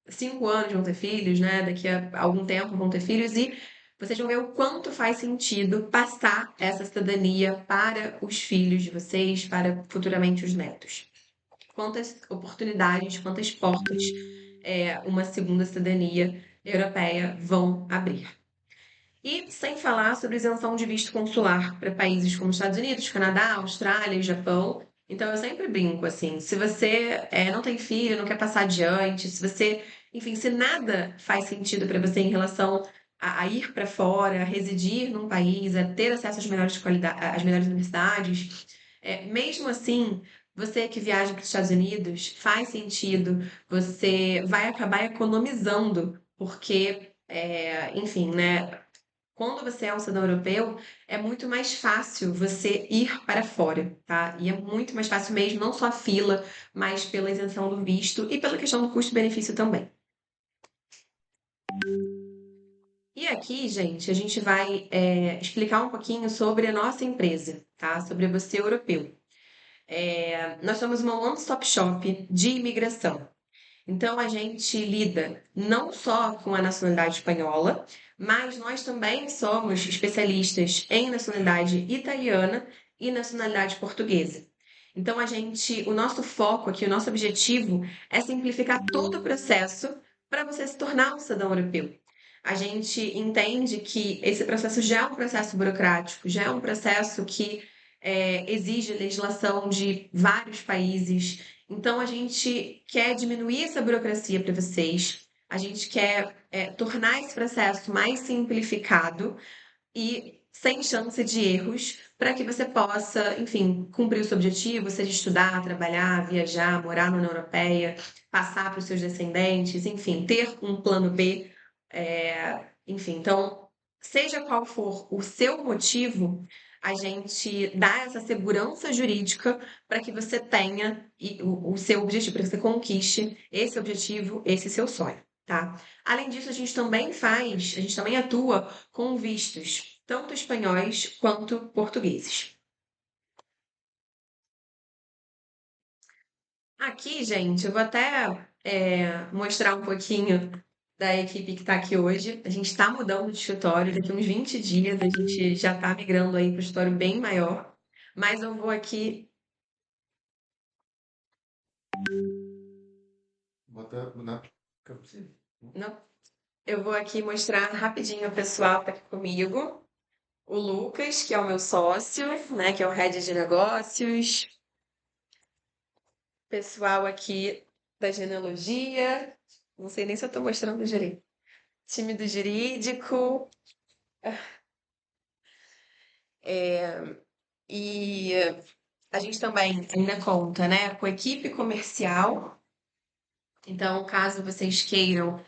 5 anos vão ter filhos, né? Daqui a algum tempo vão ter filhos, e vocês vão ver o quanto faz sentido passar essa cidadania para os filhos de vocês, para futuramente os netos. Quantas oportunidades, quantas portas uma segunda cidadania europeia vão abrir. E sem falar sobre isenção de visto consular para países como Estados Unidos, Canadá, Austrália e Japão. Então eu sempre brinco assim, se você não tem filho, não quer passar adiante, se você, enfim, se nada faz sentido para você em relação a ir para fora, a residir num país, a ter acesso às melhores qualidades, às melhores universidades, mesmo assim, você que viaja para os Estados Unidos, faz sentido, você vai acabar economizando, porque, enfim, né? Quando você é um cidadão europeu, é muito mais fácil você ir para fora, tá? E é muito mais fácil mesmo, não só a fila, mas pela isenção do visto e pela questão do custo-benefício também. E aqui, gente, a gente vai explicar um pouquinho sobre a nossa empresa, tá? Sobre você europeu. Nós somos uma one-stop shop de imigração. Então, a gente lida não só com a nacionalidade espanhola, mas nós também somos especialistas em nacionalidade italiana e nacionalidade portuguesa. Então, o nosso foco aqui, o nosso objetivo é simplificar todo o processo para você se tornar um cidadão europeu. A gente entende que esse processo já é um processo burocrático, já é um processo que exige legislação de vários países. Então, a gente quer diminuir essa burocracia para vocês, a gente quer tornar esse processo mais simplificado e sem chance de erros, para que você possa, enfim, cumprir o seu objetivo, seja estudar, trabalhar, viajar, morar na União Europeia, passar para os seus descendentes, enfim, ter um plano B, enfim. Então, seja qual for o seu motivo, a gente dá essa segurança jurídica para que você tenha o seu objetivo, para que você conquiste esse objetivo, esse seu sonho, tá? Além disso, a gente também atua com vistos, tanto espanhóis quanto portugueses. Aqui, gente, eu vou até mostrar um pouquinho da equipe que está aqui hoje. A gente está mudando de escritório, daqui uns 20 dias a gente já está migrando aí para um escritório bem maior. Mas eu vou aqui, Bota na câmera. não, eu vou aqui mostrar rapidinho o pessoal que está aqui comigo. O Lucas, que é o meu sócio, né, que é o head de negócios. Pessoal aqui da genealogia. Não sei nem se eu estou mostrando direito. Time do jurídico. E a gente também ainda conta, né, com equipe comercial. Então, caso vocês queiram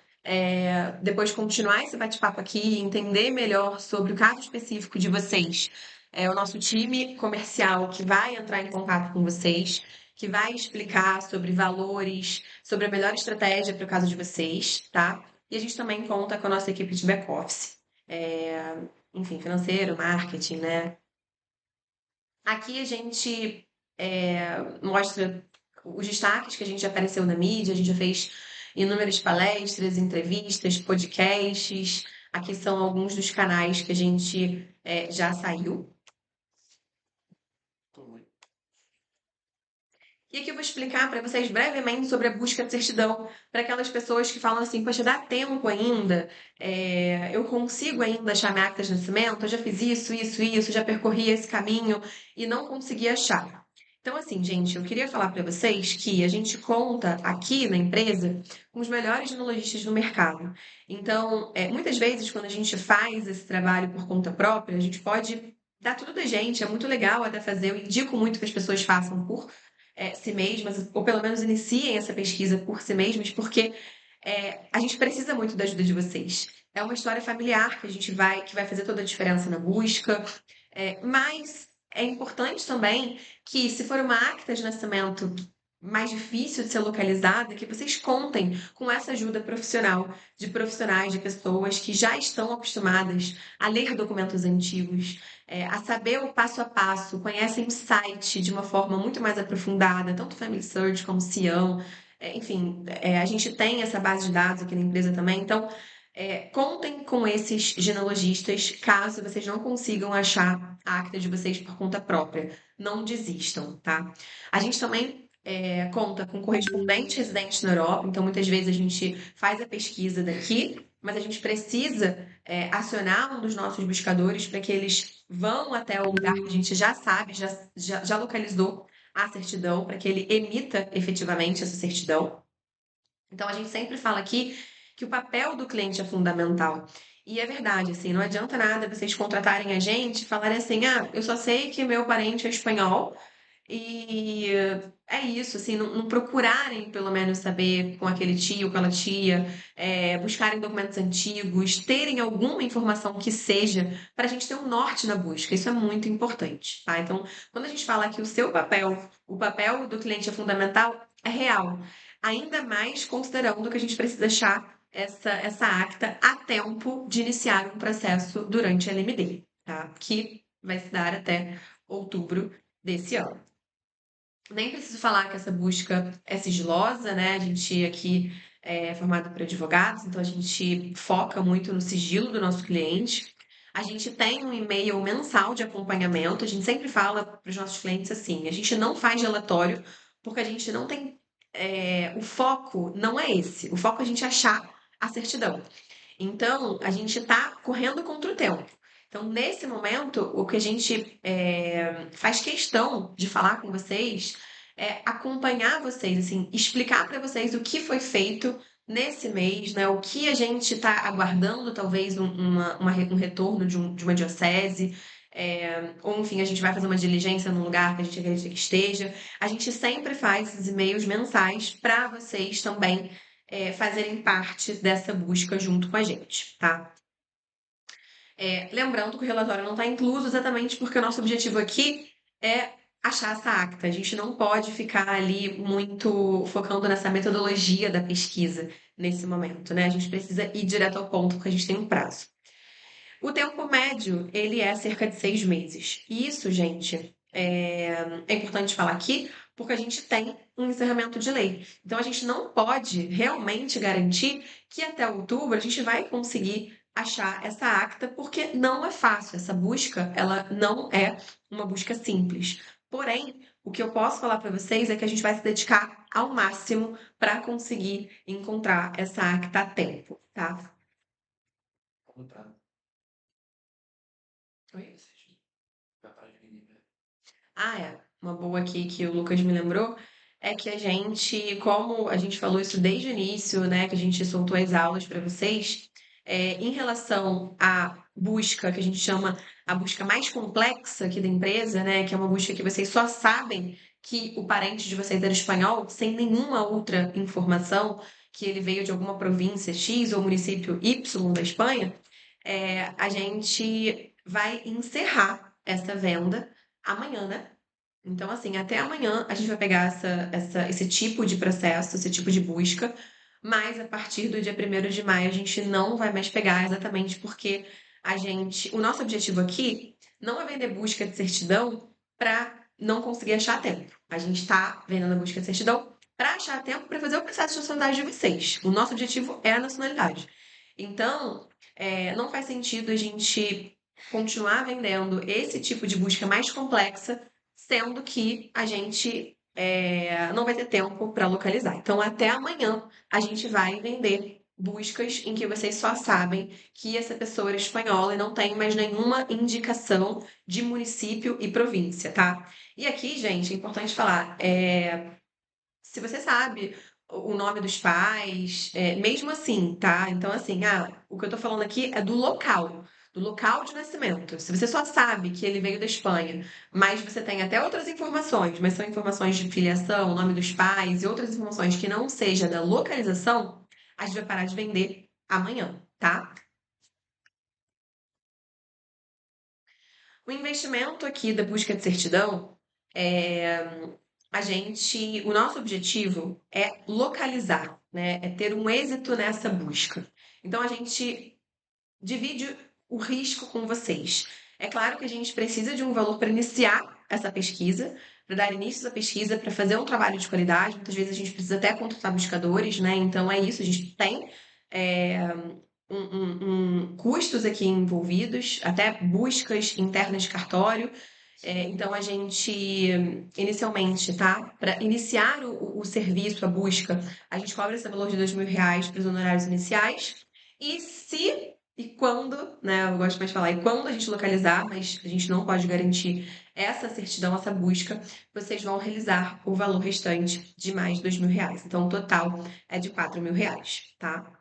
depois continuar esse bate-papo aqui, entender melhor sobre o caso específico de vocês, é o nosso time comercial que vai entrar em contato com vocês, que vai explicar sobre valores, sobre a melhor estratégia para o caso de vocês, tá? E a gente também conta com a nossa equipe de back-office, enfim, financeiro, marketing, né? Aqui a gente mostra os destaques que a gente já apareceu na mídia, a gente já fez inúmeras palestras, entrevistas, podcasts. Aqui são alguns dos canais que a gente já saiu. Tô muito. E aqui eu vou explicar para vocês brevemente sobre a busca de certidão, para aquelas pessoas que falam assim, poxa, dá tempo ainda, eu consigo ainda achar minha acta de nascimento, eu já fiz isso, já percorri esse caminho e não consegui achar. Então, assim, gente, eu queria falar para vocês que a gente conta aqui na empresa com os melhores genealogistas do mercado. Então, muitas vezes, quando a gente faz esse trabalho por conta própria, a gente pode dar tudo da gente, é muito legal até fazer, eu indico muito que as pessoas façam por si mesmas, ou pelo menos iniciem essa pesquisa por si mesmas, porque a gente precisa muito da ajuda de vocês. É uma história familiar que vai fazer toda a diferença na busca, mas é importante também que, se for uma acta de nascimento mais difícil de ser localizada, que vocês contem com essa ajuda profissional, de profissionais, de pessoas que já estão acostumadas a ler documentos antigos, a saber o passo a passo, conhecem o site de uma forma muito mais aprofundada, tanto Family Search como Cião, enfim, a gente tem essa base de dados aqui na empresa também, então contem com esses genealogistas caso vocês não consigam achar a acta de vocês por conta própria. Não desistam, tá? A gente também conta com correspondentes residentes na Europa, então muitas vezes a gente faz a pesquisa daqui, mas a gente precisa acionar um dos nossos buscadores para que eles vão até o lugar que a gente já sabe, já localizou a certidão, para que ele emita efetivamente essa certidão. Então, a gente sempre fala aqui que o papel do cliente é fundamental. E é verdade, assim, não adianta nada vocês contratarem a gente e falarem assim, ah, eu só sei que meu parente é espanhol e é isso, assim, não procurarem pelo menos saber com aquele tio, com aquela tia, buscarem documentos antigos, terem alguma informação que seja, para a gente ter um norte na busca. Isso é muito importante, tá? Então, quando a gente fala que o papel do cliente é fundamental, é real. Ainda mais considerando que a gente precisa achar essa acta a tempo de iniciar um processo durante a LMD, tá? Que vai se dar até outubro desse ano. Nem preciso falar que essa busca é sigilosa, né? A gente aqui é formado por advogados, então a gente foca muito no sigilo do nosso cliente. A gente tem um e-mail mensal de acompanhamento. A gente sempre fala para os nossos clientes assim: a gente não faz relatório porque a gente não tem. O foco não é esse. O foco é a gente achar a certidão. Então, a gente está correndo contra o tempo. Então, nesse momento, o que a gente faz questão de falar com vocês é acompanhar vocês, assim, explicar para vocês o que foi feito nesse mês, né? O que a gente está aguardando, talvez um retorno de uma diocese, ou enfim, a gente vai fazer uma diligência num lugar que a gente acredita que esteja. A gente sempre faz esses e-mails mensais para vocês também fazerem parte dessa busca junto com a gente, tá? Lembrando que o relatório não está incluso exatamente porque o nosso objetivo aqui é achar essa acta. A gente não pode ficar ali muito focando nessa metodologia da pesquisa nesse momento, né? A gente precisa ir direto ao ponto porque a gente tem um prazo. O tempo médio, ele é cerca de 6 meses. E isso, gente, é importante falar aqui porque a gente tem um encerramento de lei. Então, a gente não pode realmente garantir que até outubro a gente vai conseguir achar essa acta, porque não é fácil. Essa busca, ela não é uma busca simples. Porém, o que eu posso falar para vocês é que a gente vai se dedicar ao máximo para conseguir encontrar essa acta a tempo, tá? Como tá? Oi? Já tá dividido, né? Ah, é. Uma boa aqui que o Lucas me lembrou é que a gente, como a gente falou isso desde o início, né, que a gente soltou as aulas para vocês, em relação à busca, que a gente chama a busca mais complexa aqui da empresa, né, que é uma busca que vocês só sabem que o parente de vocês era espanhol, sem nenhuma outra informação, que ele veio de alguma província X ou município Y da Espanha, a gente vai encerrar essa venda amanhã, né? Então, assim, até amanhã a gente vai pegar esse tipo de processo, esse tipo de busca, mas a partir do dia 1º de maio a gente não vai mais pegar exatamente porque o nosso objetivo aqui não é vender busca de certidão para não conseguir achar tempo. A gente está vendendo a busca de certidão para achar tempo para fazer o processo de nacionalidade de vocês. O nosso objetivo é a nacionalidade. Então, não faz sentido a gente continuar vendendo esse tipo de busca mais complexa, sendo que a gente não vai ter tempo para localizar. Então, até amanhã a gente vai vender buscas em que vocês só sabem que essa pessoa era espanhola e não tem mais nenhuma indicação de município e província, tá? E aqui, gente, é importante falar, se você sabe o nome dos pais, mesmo assim, tá? Então, assim, o que eu tô falando aqui é do local de nascimento. Se você só sabe que ele veio da Espanha, mas você tem até outras informações, mas são informações de filiação, nome dos pais e outras informações que não seja da localização, a gente vai parar de vender amanhã, tá? O investimento aqui da busca de certidão é o nosso objetivo é localizar, né? É ter um êxito nessa busca. Então a gente divide o risco com vocês. É claro que a gente precisa de um valor para iniciar essa pesquisa, para dar início à pesquisa, para fazer um trabalho de qualidade. Muitas vezes a gente precisa até contratar buscadores, né? Então é isso, a gente tem é, custos aqui envolvidos, até buscas internas de cartório. Então, a gente, inicialmente, tá? Para iniciar o serviço, a busca, a gente cobra esse valor de R$ 2.000 para os honorários iniciais. E se e quando, né? Eu gosto mais de falar, e quando a gente localizar, mas a gente não pode garantir essa certidão, essa busca, vocês vão realizar o valor restante de mais R$ 2.000. Então, o total é de R$ 4.000, tá?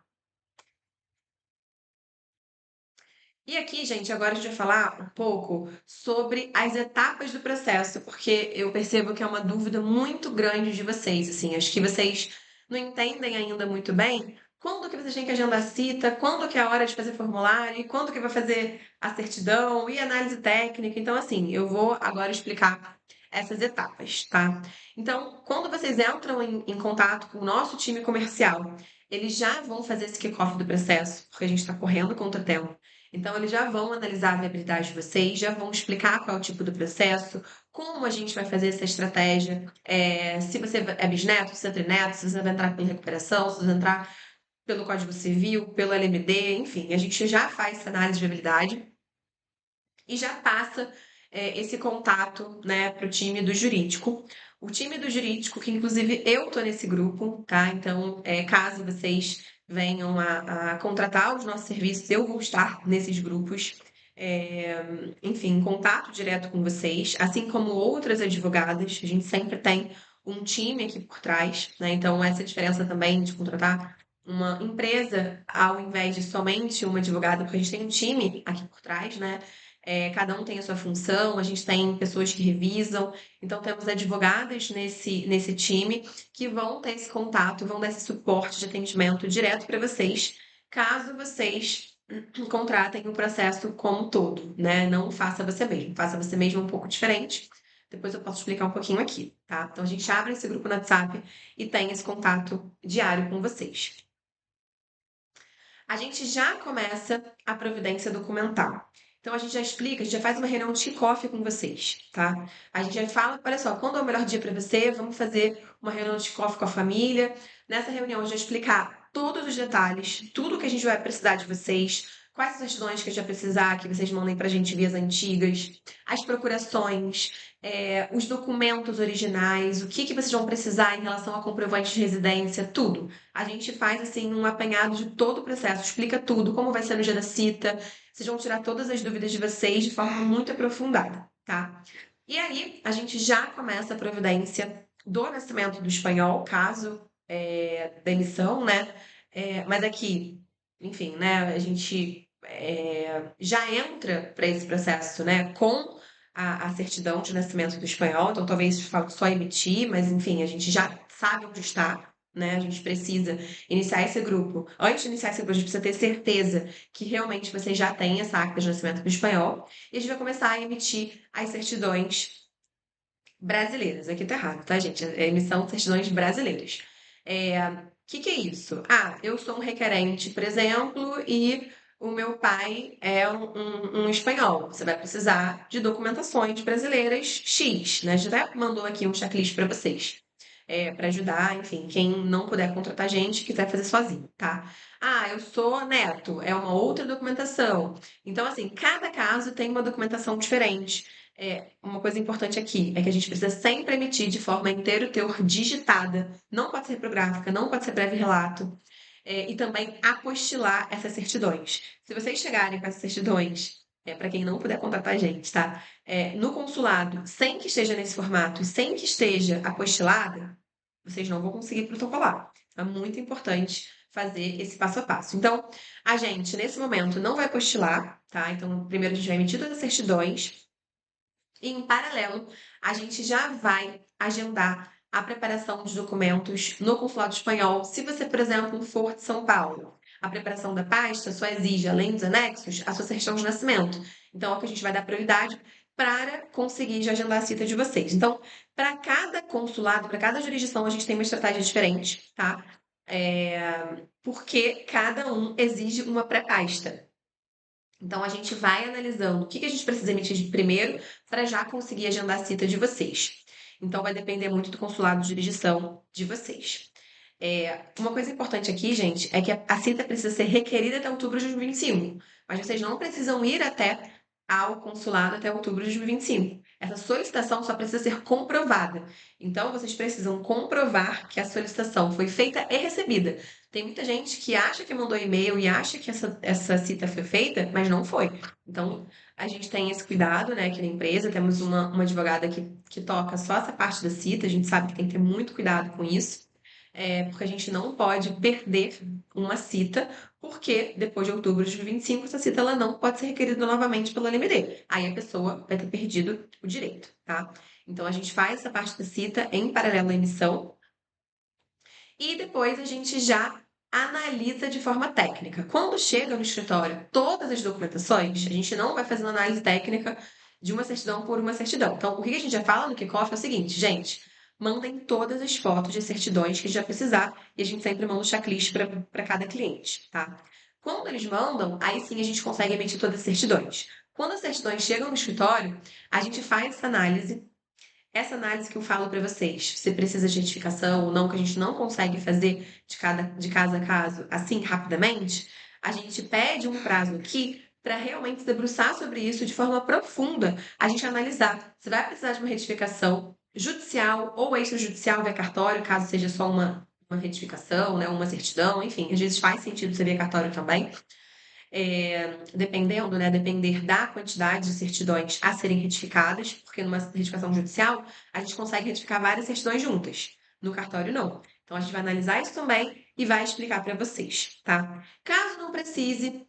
E aqui, gente, agora a gente vai falar um pouco sobre as etapas do processo, porque eu percebo que é uma dúvida muito grande de vocês, assim, acho que vocês não entendem ainda muito bem quando que vocês têm que agendar a cita, quando que é a hora de fazer formulário, e quando que vai fazer a certidão e análise técnica. Então, assim, eu vou agora explicar essas etapas, tá? Então, quando vocês entram em contato com o nosso time comercial, eles já vão fazer esse kickoff do processo, porque a gente está correndo contra o tempo. Então, eles já vão analisar a viabilidade de vocês, já vão explicar qual é o tipo do processo, como a gente vai fazer essa estratégia, se você é bisneto, se é trineto, se você vai entrar pela recuperação, se você vai entrar pelo Código Civil, pelo LMD, enfim, a gente já faz essa análise de viabilidade. e já passa esse contato, né, para o time do jurídico. O time do jurídico, que inclusive eu tô nesse grupo, tá? Então, caso vocês venham a contratar os nossos serviços, eu vou estar nesses grupos. Enfim, em contato direto com vocês, assim como outras advogadas, a gente sempre tem um time aqui por trás, né? Então, essa diferença também de contratar uma empresa ao invés de somente uma advogada, porque a gente tem um time aqui por trás, né? Cada um tem a sua função, a gente tem pessoas que revisam, então temos advogadas nesse time que vão ter esse contato, vão dar esse suporte de atendimento direto para vocês, caso vocês contratem o processo como um todo, né? Não faça você mesmo, faça você mesmo um pouco diferente. Depois eu posso explicar um pouquinho aqui, tá? Então a gente abre esse grupo no WhatsApp e tem esse contato diário com vocês. A gente já começa a providência documental. Então a gente já explica, a gente já faz uma reunião de kick-off com vocês, tá? A gente já fala, olha só, quando é o melhor dia para você? Vamos fazer uma reunião de kick-off com a família. Nessa reunião a gente vai explicar todos os detalhes, tudo que a gente vai precisar de vocês, quais as certidões que a gente vai precisar, que vocês mandem para a gente vias antigas, as procurações, os documentos originais, o que vocês vão precisar em relação a comprovante de residência, tudo. A gente faz assim um apanhado de todo o processo, explica tudo, como vai ser no dia da cita. Vocês vão tirar todas as dúvidas de vocês de forma muito aprofundada, tá? E aí a gente já começa a providência do nascimento do espanhol, caso da emissão, né? Mas aqui, enfim, né? A gente já entra para esse processo, né? Com a certidão de nascimento do espanhol, então talvez fale só emitir, mas enfim, a gente já sabe onde está, né? A gente precisa iniciar esse grupo. Antes de iniciar esse grupo, a gente precisa ter certeza que realmente você já tem essa acta de nascimento do espanhol. E a gente vai começar a emitir as certidões brasileiras. Aqui tá errado, tá, gente? É emissão de certidões brasileiras. Que é isso? Ah, eu sou um requerente, por exemplo, e o meu pai é um espanhol. Você vai precisar de documentações brasileiras X, né? A gente até mandou aqui um checklist para vocês para ajudar, enfim, quem não puder contratar gente, quiser fazer sozinho, tá? Ah, eu sou neto, é uma outra documentação. Então, assim, cada caso tem uma documentação diferente. Uma coisa importante aqui é que a gente precisa sempre emitir de forma inteiro teor digitada, não pode ser reprográfica, não pode ser breve relato, e também apostilar essas certidões. Se vocês chegarem com essas certidões, para quem não puder contratar a gente, tá? No consulado, sem que esteja nesse formato e sem que esteja apostilada, vocês não vão conseguir protocolar. É muito importante fazer esse passo a passo. Então, a gente, nesse momento, não vai apostilar, tá? Então, primeiro a gente vai emitir todas as certidões e, em paralelo, a gente já vai agendar a preparação dos documentos no Consulado Espanhol. Se você, por exemplo, for de São Paulo, a preparação da pasta só exige, além dos anexos, a sua certidão de nascimento. Então, é o que a gente vai dar prioridade para conseguir já agendar a cita de vocês. Então, para cada consulado, para cada jurisdição, a gente tem uma estratégia diferente, tá? Porque cada um exige uma pré-pasta. Então, a gente vai analisando o que a gente precisa emitir de primeiro para já conseguir agendar a cita de vocês. Então, vai depender muito do consulado de jurisdição de vocês. Uma coisa importante aqui, gente, é que a cita precisa ser requerida até outubro de 2025, mas vocês não precisam ir até ao consulado até outubro de 2025. Essa solicitação só precisa ser comprovada. Então, vocês precisam comprovar que a solicitação foi feita e recebida. Tem muita gente que acha que mandou e-mail e acha que essa cita foi feita, mas não foi. Então, a gente tem esse cuidado, né, aqui na empresa. Temos uma advogada que toca só essa parte da cita. A gente sabe que tem que ter muito cuidado com isso, porque a gente não pode perder uma cita, porque depois de outubro de 2025, essa cita ela não pode ser requerida novamente pela LMD. Aí a pessoa vai ter perdido o direito, tá? Então, a gente faz essa parte da cita em paralelo à emissão e depois a gente já analisa de forma técnica. Quando chega no escritório todas as documentações, a gente não vai fazendo análise técnica de uma certidão por uma certidão. Então, o que a gente já fala no kickoff é o seguinte, gente, mandem todas as fotos de certidões que a gente vai precisar e a gente sempre manda um checklist para cada cliente, tá? Quando eles mandam, aí sim a gente consegue emitir todas as certidões. Quando as certidões chegam no escritório, a gente faz essa análise. Essa análise que eu falo para vocês, se precisa de retificação ou não, que a gente não consegue fazer de caso a caso assim rapidamente, a gente pede um prazo aqui para realmente se debruçar sobre isso de forma profunda, a gente analisar se vai precisar de uma retificação judicial ou extrajudicial via cartório, caso seja só uma retificação, né, uma certidão, enfim, às vezes faz sentido ser via cartório também. Dependendo, né, depender da quantidade de certidões a serem retificadas, porque numa retificação judicial a gente consegue retificar várias certidões juntas, no cartório não. Então a gente vai analisar isso também e vai explicar para vocês, tá? Caso não precise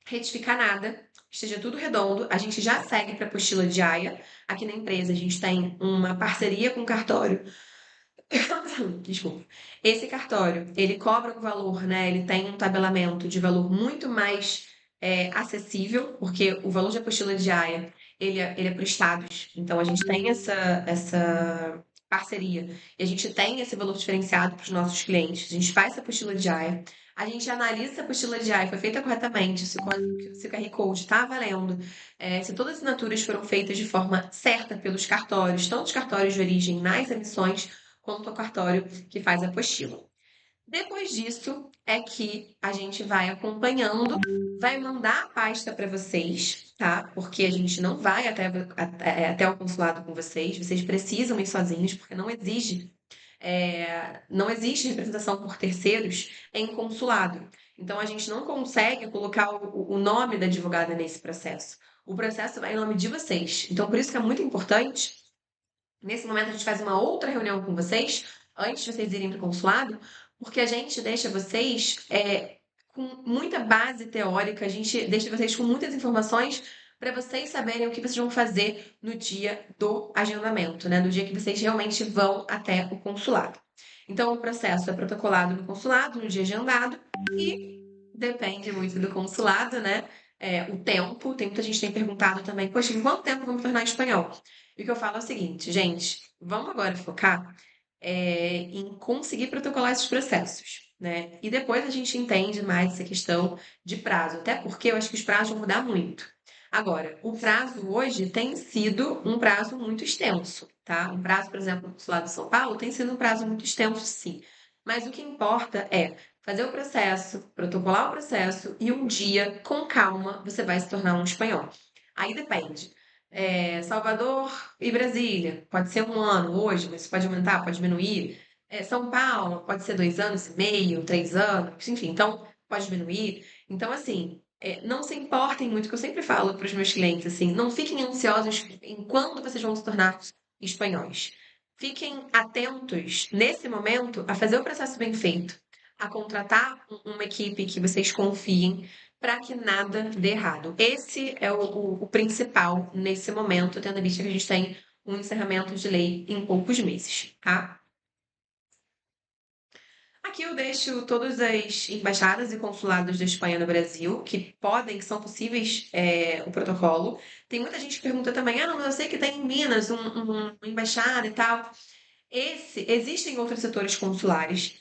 retificar nada, esteja tudo redondo, a gente já segue para a apostila de AIA. Aqui na empresa a gente tem uma parceria com o cartório. Desculpa. Esse cartório, ele cobra um valor, né? Ele tem um tabelamento de valor muito mais acessível, porque o valor de apostila diária, ele é por estados. Então, a gente tem essa parceria e a gente tem esse valor diferenciado para os nossos clientes. A gente faz essa apostila diária, a gente analisa se a apostila diária foi feita corretamente, se o QR Code está valendo, se todas as assinaturas foram feitas de forma certa pelos cartórios, tanto os cartórios de origem nas emissões, quanto ao cartório que faz a apostila. Depois disso é que a gente vai acompanhando, vai mandar a pasta para vocês, tá? Porque a gente não vai até o consulado com vocês precisam ir sozinhos, porque não existe representação por terceiros em consulado. Então a gente não consegue colocar o nome da advogada nesse processo. O processo vai em nome de vocês. Então por isso que é muito importante. Nesse momento, a gente faz uma outra reunião com vocês, antes de vocês irem para o consulado, porque a gente deixa vocês com muita base teórica, a gente deixa vocês com muitas informações para vocês saberem o que vocês vão fazer no dia do agendamento, né? No dia que vocês realmente vão até o consulado. Então, o processo é protocolado no consulado, no dia agendado, e depende muito do consulado, né? O tempo, tem muita gente que tem perguntado também, poxa, em quanto tempo eu vou me tornar espanhol? E o que eu falo é o seguinte, gente, vamos agora focar em conseguir protocolar esses processos, né? E depois a gente entende mais essa questão de prazo, até porque eu acho que os prazos vão mudar muito. Agora, o prazo hoje tem sido um prazo muito extenso, tá? Um prazo, por exemplo, no consulado de São Paulo tem sido um prazo muito extenso, sim. Mas o que importa é fazer o processo, protocolar o processo e um dia, com calma, você vai se tornar um espanhol. Aí depende. Salvador e Brasília, pode ser 1 ano hoje, mas pode aumentar, pode diminuir. São Paulo, pode ser 2 anos e meio, 3 anos, enfim, então pode diminuir. Então, assim, não se importem muito, que eu sempre falo para os meus clientes, assim, não fiquem ansiosos em quando vocês vão se tornar espanhóis. Fiquem atentos, nesse momento, a fazer o processo bem feito, a contratar uma equipe que vocês confiem, para que nada dê errado. Esse é o principal nesse momento, tendo em vista que a gente tem um encerramento de lei em poucos meses, tá? Aqui eu deixo todas as embaixadas e consulados da Espanha no Brasil, que podem, que são possíveis, o protocolo. Tem muita gente que pergunta também, não, mas eu sei que tem em Minas uma embaixada e tal. Existem outros setores consulares,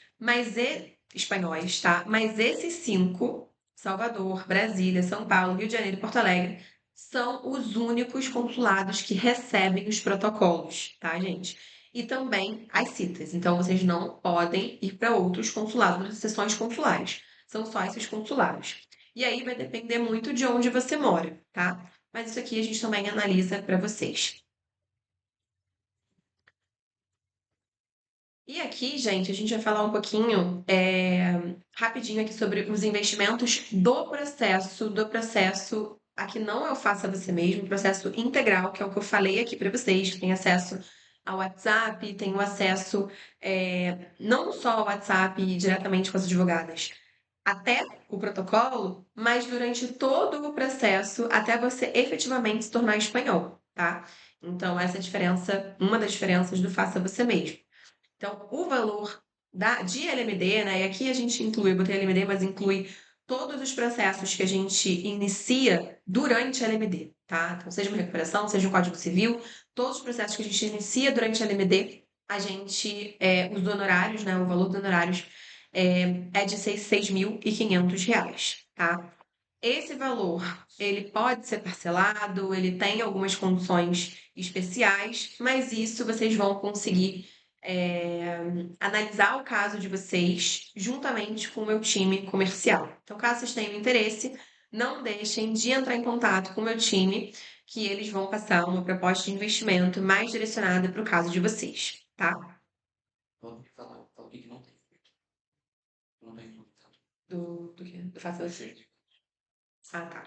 espanhóis, tá? Mas esses 5, Salvador, Brasília, São Paulo, Rio de Janeiro e Porto Alegre, são os únicos consulados que recebem os protocolos, tá, gente? E também as citas. Então, vocês não podem ir para outros consulados, outras seções consulares. São só esses consulados. E aí vai depender muito de onde você mora, tá? Mas isso aqui a gente também analisa para vocês. E aqui, gente, a gente vai falar um pouquinho, rapidinho aqui sobre os investimentos do processo. Aqui não é o faça você mesmo, processo integral, que é o que eu falei aqui para vocês, que tem acesso ao WhatsApp, tem o acesso não só ao WhatsApp diretamente com as advogadas, até o protocolo, mas durante todo o processo, até você efetivamente se tornar espanhol, tá? Então, essa é a diferença, uma das diferenças do faça você mesmo. Então, o valor de LMD, né? E aqui a gente inclui, eu botei LMD, mas inclui todos os processos que a gente inicia durante a LMD, tá? Então, seja uma recuperação, seja um Código Civil, todos os processos que a gente inicia durante a LMD, os honorários, né? O valor dos honorários é de R$ 6.500, tá? Esse valor, ele pode ser parcelado, ele tem algumas condições especiais, mas isso vocês vão conseguir analisar o caso de vocês juntamente com o meu time comercial. Então, caso vocês tenham interesse, não deixem de entrar em contato com o meu time, que eles vão passar uma proposta de investimento mais direcionada para o caso de vocês, tá? Pode falar, fala o que não tem. Não tem incluído. Do quê? Do fato de... Cheio de- Ah, tá.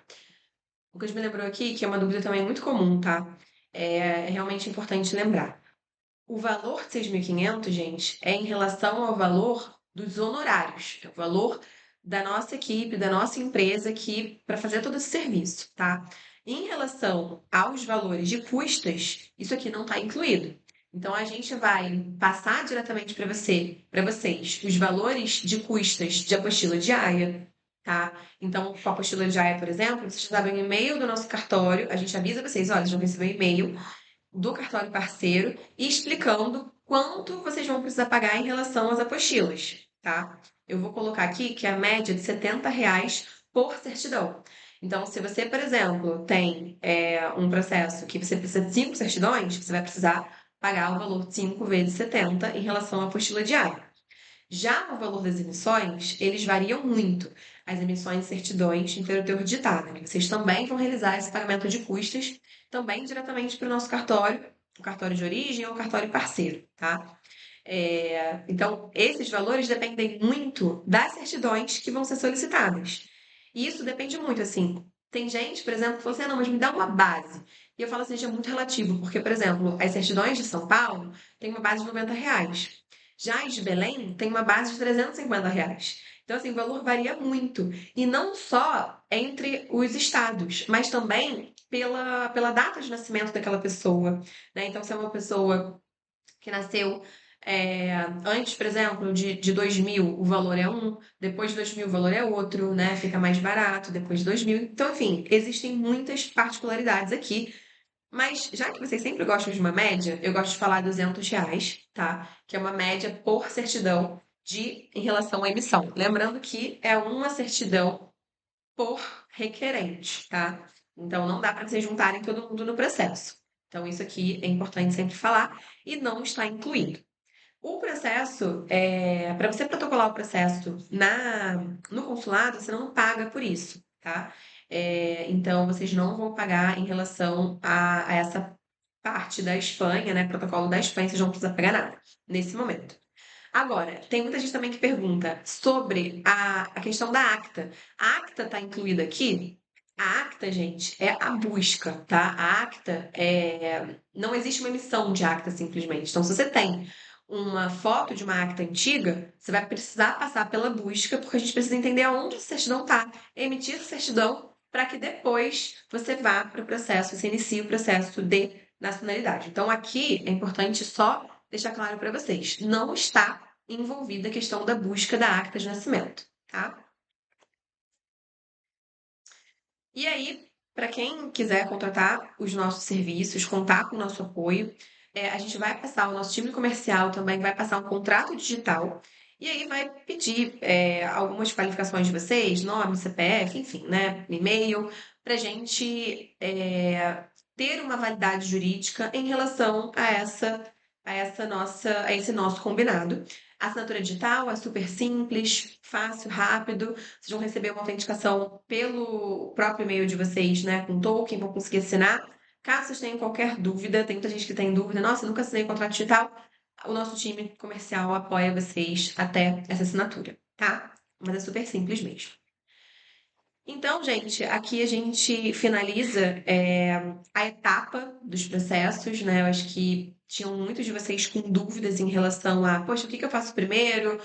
O Lucas me lembrou aqui que é uma dúvida também muito comum, tá? É realmente importante lembrar. O valor de 6.500, gente, é em relação ao valor dos honorários, é o valor da nossa equipe, da nossa empresa aqui para fazer todo esse serviço, tá? Em relação aos valores de custas, isso aqui não está incluído. Então a gente vai passar diretamente para vocês, os valores de custas de apostila diária, tá? Então, com a apostila diária, por exemplo, vocês recebem um e-mail do nosso cartório, a gente avisa vocês, olha, vocês vão receber um e-mail do cartório parceiro e explicando quanto vocês vão precisar pagar em relação às apostilas, tá? Eu vou colocar aqui que é a média de R$ 70 por certidão. Então, se você, por exemplo, tem um processo que você precisa de 5 certidões, você vai precisar pagar o valor de 5 vezes 70 em relação à apostila diária. Já o valor das emissões, eles variam muito. As emissões e certidões em teor ditado, né? Vocês também vão realizar esse pagamento de custas também diretamente para o nosso cartório, o cartório de origem ou o cartório parceiro, tá? Então, esses valores dependem muito das certidões que vão ser solicitadas. E isso depende muito, assim. Tem gente, por exemplo, que fala assim, "Ah, não, mas me dá uma base." E eu falo assim, gente, é muito relativo, porque, por exemplo, as certidões de São Paulo têm uma base de R$ 90. Já as de Belém tem uma base de R$ 350. Então, assim, o valor varia muito. E não só entre os estados, mas também pela data de nascimento daquela pessoa, né? Então, se é uma pessoa que nasceu antes, por exemplo, de 2000, o valor é um, depois de 2000 o valor é outro, né? Fica mais barato depois de 2000. Então, enfim, existem muitas particularidades aqui, mas já que vocês sempre gostam de uma média, eu gosto de falar R$ 200, tá? Que é uma média por certidão em relação à emissão. Lembrando que é uma certidão por requerente, tá? Então não dá para vocês juntarem todo mundo no processo. Então isso aqui é importante sempre falar e não está incluído. O processo, para você protocolar o processo no consulado, você não paga por isso, tá? Então, vocês não vão pagar em relação a essa parte da Espanha, né? Protocolo da Espanha, vocês não precisam pagar nada nesse momento. Agora, tem muita gente também que pergunta sobre a questão da acta. A acta está incluída aqui? A acta, gente, é a busca, tá? A acta não existe uma emissão de acta simplesmente. Então, se você tem uma foto de uma acta antiga, você vai precisar passar pela busca, porque a gente precisa entender aonde a certidão está, emitir a certidão para que depois você vá para o processo, você inicie o processo de nacionalidade. Então, aqui é importante só deixar claro para vocês, não está envolvida a questão da busca da acta de nascimento, tá? E aí, para quem quiser contratar os nossos serviços, contar com o nosso apoio, a gente vai passar, o nosso time comercial também vai passar um contrato digital e aí vai pedir algumas qualificações de vocês, nome, CPF, enfim, né, e-mail, para a gente ter uma validade jurídica em relação a esse nosso combinado. A assinatura digital é super simples, fácil, rápido. Vocês vão receber uma autenticação pelo próprio e-mail de vocês, né, com token, vão conseguir assinar. Caso vocês tenham qualquer dúvida, tem muita gente que tem dúvida, nossa, eu nunca assinei contrato digital, o nosso time comercial apoia vocês até essa assinatura, tá? Mas é super simples mesmo. Então, gente, aqui a gente finaliza a etapa dos processos, né? Eu acho que tinham muitos de vocês com dúvidas em relação a, poxa, o que que eu faço primeiro?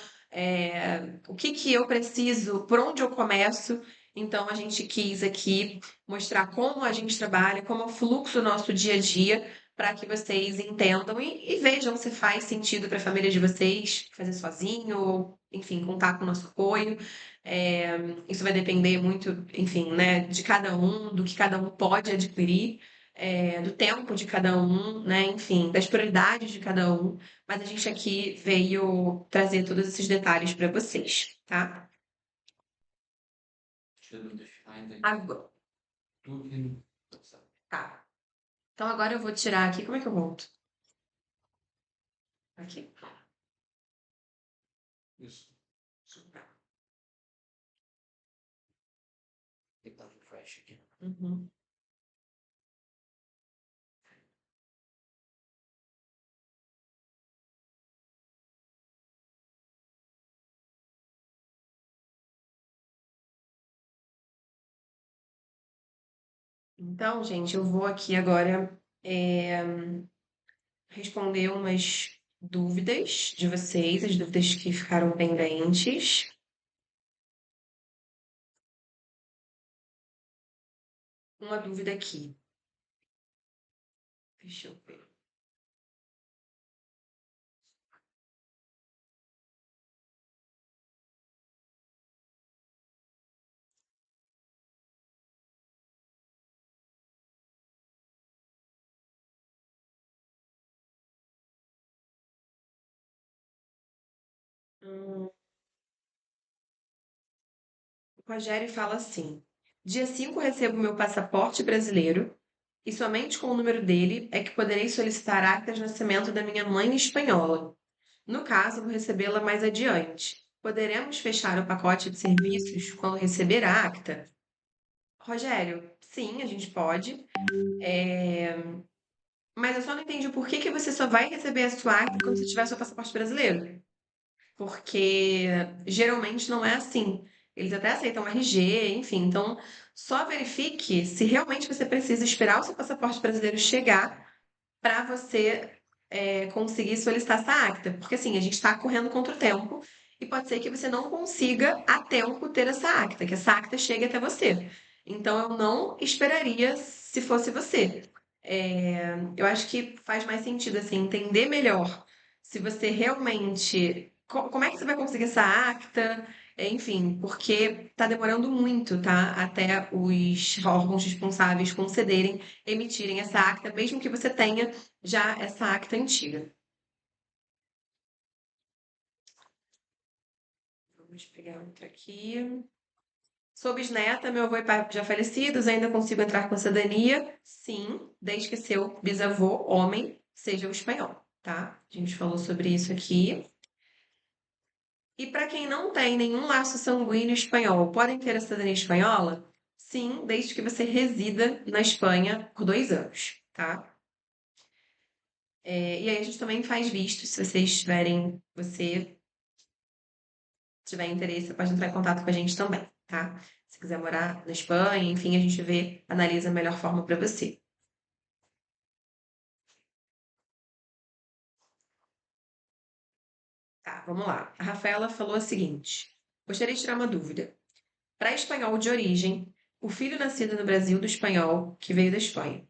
O que que eu preciso? Por onde eu começo? Então, a gente quis aqui mostrar como a gente trabalha, como é o fluxo do nosso dia a dia, para que vocês entendam e vejam se faz sentido para a família de vocês fazer sozinho, ou, enfim, contar com o nosso apoio. É, Isso vai depender muito, enfim, né, de cada um, do que cada um pode adquirir, do tempo de cada um, né, enfim, das prioridades de cada um. Mas a gente aqui veio trazer todos esses detalhes para vocês, tá? Tira dúvidas finais aí. Agora, Dúvida. tá. Então agora eu vou tirar aqui. Como é que eu volto? Aqui. Isso. Então, baixo aqui. Uhum. Então, gente, eu vou aqui agora responder umas dúvidas de vocês, as dúvidas que ficaram pendentes. Uma dúvida aqui. Deixa eu ver. Hum, o Rogério fala assim: dia 5 recebo meu passaporte brasileiro e somente com o número dele é que poderei solicitar a acta de nascimento da minha mãe espanhola. No caso, vou recebê-la mais adiante. Poderemos fechar o pacote de serviços quando receber a acta? Rogério, sim, a gente pode. É, mas eu só não entendi por que que você só vai receber a sua acta quando você tiver seu passaporte brasileiro. Porque geralmente não é assim. Eles até aceitam RG, enfim. Então, só verifique se realmente você precisa esperar o seu passaporte brasileiro chegar para você conseguir solicitar essa acta. Porque assim, a gente está correndo contra o tempo e pode ser que você não consiga a tempo ter essa acta, que essa acta chegue até você. Então eu não esperaria se fosse você. Eu acho que faz mais sentido assim, entender melhor se você realmente. Como é que você vai conseguir essa acta? Enfim, porque está demorando muito, tá? Até os órgãos responsáveis concederem, emitirem essa acta, mesmo que você tenha já essa acta antiga. Vamos pegar outra aqui. Sou bisneta, meu avô e pai já falecidos, ainda consigo entrar com cidadania? Sim, desde que seu bisavô, homem, seja o espanhol, tá? A gente falou sobre isso aqui. E para quem não tem nenhum laço sanguíneo espanhol, podem ter a cidadania espanhola? Sim, desde que você resida na Espanha por 2 anos, tá? E aí a gente também faz visto, se vocês tiverem, você tiver interesse, pode entrar em contato com a gente também, tá? Se quiser morar na Espanha, enfim, a gente vê, analisa a melhor forma para você. Tá, vamos lá. A Rafaela falou o seguinte: gostaria de tirar uma dúvida. Para espanhol de origem, o filho nascido no Brasil do espanhol que veio da Espanha.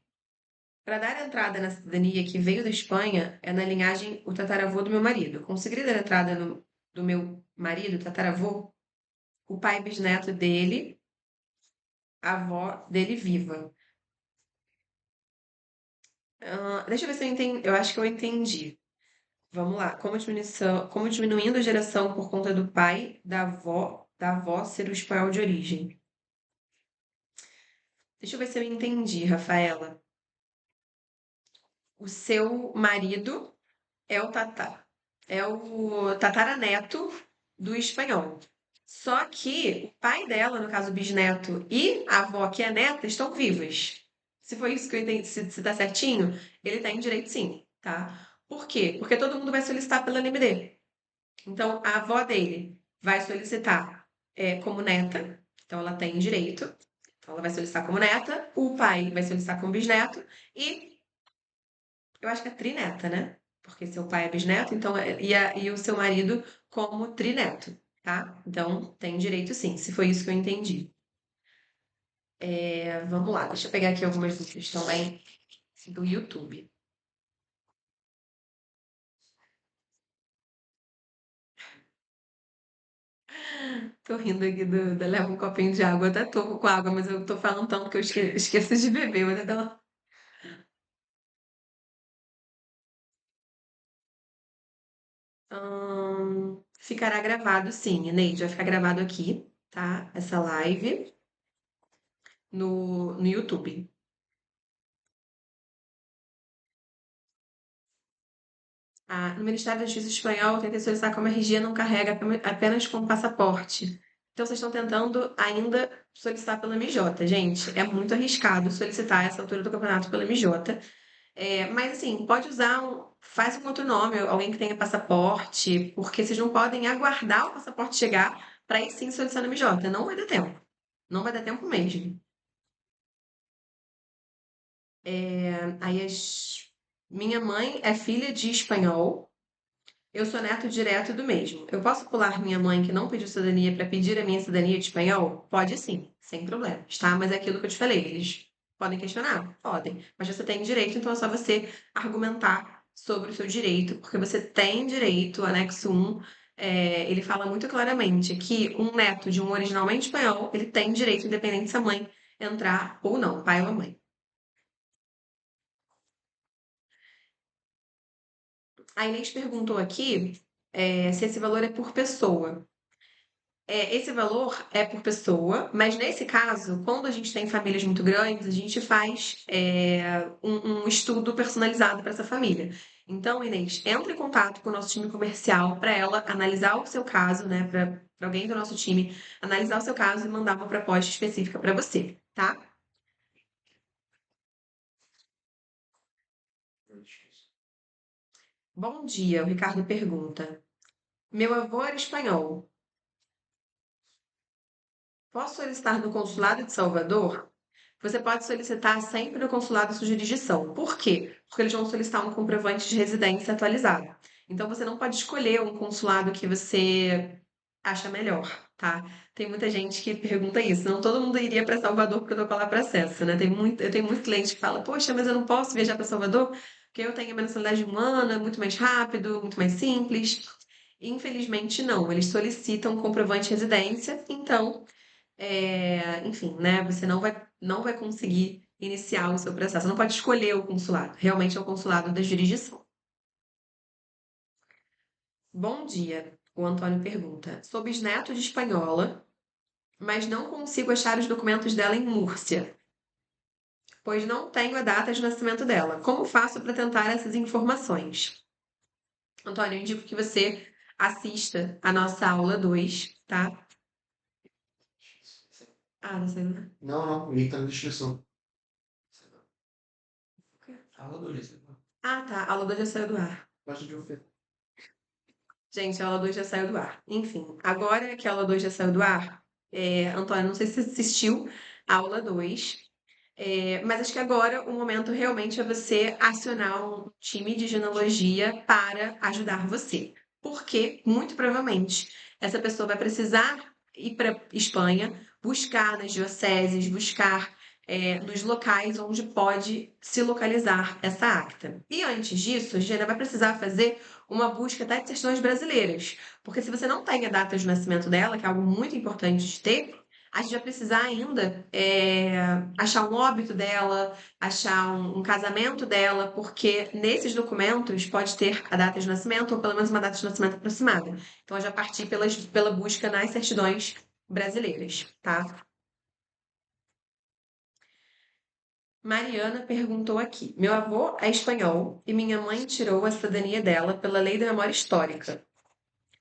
Para dar entrada na cidadania que veio da Espanha, é na linhagem o tataravô do meu marido. Conseguiria dar entrada do meu marido, tataravô, o pai bisneto dele, a avó dele viva. Deixa eu ver se eu entendi. Eu acho que eu entendi. Vamos lá. Como diminuindo a geração por conta do pai, da avó ser o espanhol de origem. Deixa eu ver se eu entendi, Rafaela. O seu marido é o tataraneto do espanhol. Só que o pai dela, no caso o bisneto, e a avó, que é neta, estão vivas. Se foi isso que eu entendi, se tá certinho, ele tem direito sim, tá? Por quê? Porque todo mundo vai solicitar pela NMD. Então, a avó dele vai solicitar como neta, então ela tem direito, então ela vai solicitar como neta, o pai vai solicitar como bisneto, e eu acho que é trineta, né? Porque seu pai é bisneto, então e o seu marido como trineto, tá? Então tem direito sim, se foi isso que eu entendi. Vamos lá, deixa eu pegar aqui algumas dúvidas também do YouTube. Tô rindo aqui leva um copinho de água, eu até tô com água, mas eu tô falando tanto que eu esqueço de beber, vou até dar uma... Ficará gravado, sim, Neide, vai ficar gravado aqui, tá? Essa live no YouTube. No Ministério da Justiça Espanhol, eu tentei solicitar como RG, não carrega apenas com passaporte. Então, vocês estão tentando ainda solicitar pela MJ. Gente, é muito arriscado solicitar essa altura do campeonato pela MJ. Mas, assim, pode usar faz um outro nome, alguém que tenha passaporte, porque vocês não podem aguardar o passaporte chegar para aí sim solicitar na MJ. Não vai dar tempo. Não vai dar tempo mesmo. Minha mãe é filha de espanhol. Eu sou neto direto do mesmo. Eu posso pular minha mãe que não pediu cidadania para pedir a minha cidadania de espanhol? Pode sim, sem problemas, tá? Mas é aquilo que eu te falei, eles podem questionar? Podem. Mas você tem direito, então é só você argumentar sobre o seu direito, porque você tem direito, o anexo 1, ele fala muito claramente que um neto de um originalmente espanhol, ele tem direito, independente se a mãe entrar ou não, pai ou a mãe. A Inês perguntou aqui, se esse valor é por pessoa. Esse valor é por pessoa, mas nesse caso, quando a gente tem famílias muito grandes, a gente faz um estudo personalizado para essa família. Então, Inês, entre em contato com o nosso time comercial para ela analisar o seu caso, né? Para alguém do nosso time analisar o seu caso e mandar uma proposta específica para você, tá? Bom dia, o Ricardo pergunta. Meu avô era espanhol. Posso solicitar no consulado de Salvador? Você pode solicitar sempre no consulado de sua jurisdição. Por quê? Porque eles vão solicitar um comprovante de residência atualizado. Então você não pode escolher um consulado que você acha melhor, tá? Tem muita gente que pergunta isso. Não todo mundo iria para Salvador porque o protocolo para acesso, né? Eu tenho muito cliente que fala, poxa, mas eu não posso viajar para Salvador porque eu tenho a mensalidade humana, muito mais rápido, muito mais simples. Infelizmente, não. Eles solicitam um comprovante de residência, então enfim, né? Você não vai conseguir iniciar o seu processo. Você não pode escolher o consulado. Realmente é o consulado da jurisdição. Bom dia, o Antônio pergunta. Sou bisneto de espanhola, mas não consigo achar os documentos dela em Múrcia, pois não tenho a data de nascimento dela. Como faço para tentar essas informações? Antônio, eu indico que você assista a nossa aula 2, tá? Ah, não sei. Não, não, o link tá na descrição. Fala do jeito. Ah, tá. A aula 2 já saiu do ar. Gosto de ouvir. Gente, a aula 2 já saiu do ar. Enfim, agora que a aula 2 já saiu do ar, Antônio, não sei se você assistiu a aula 2, mas acho que agora o momento realmente é você acionar um time de genealogia para ajudar você. Porque, muito provavelmente, essa pessoa vai precisar ir para Espanha, buscar nas dioceses, buscar nos locais onde pode se localizar essa acta. E antes disso, a gente ainda vai precisar fazer uma busca até de certidões brasileiras. Porque se você não tem a data de nascimento dela, que é algo muito importante de ter, a gente vai precisar ainda achar um óbito dela, achar um casamento dela, porque nesses documentos pode ter a data de nascimento ou pelo menos uma data de nascimento aproximada. Então, eu já parti pela busca nas certidões brasileiras, tá? Mariana perguntou aqui: meu avô é espanhol e minha mãe tirou a cidadania dela pela Lei da Memória Histórica.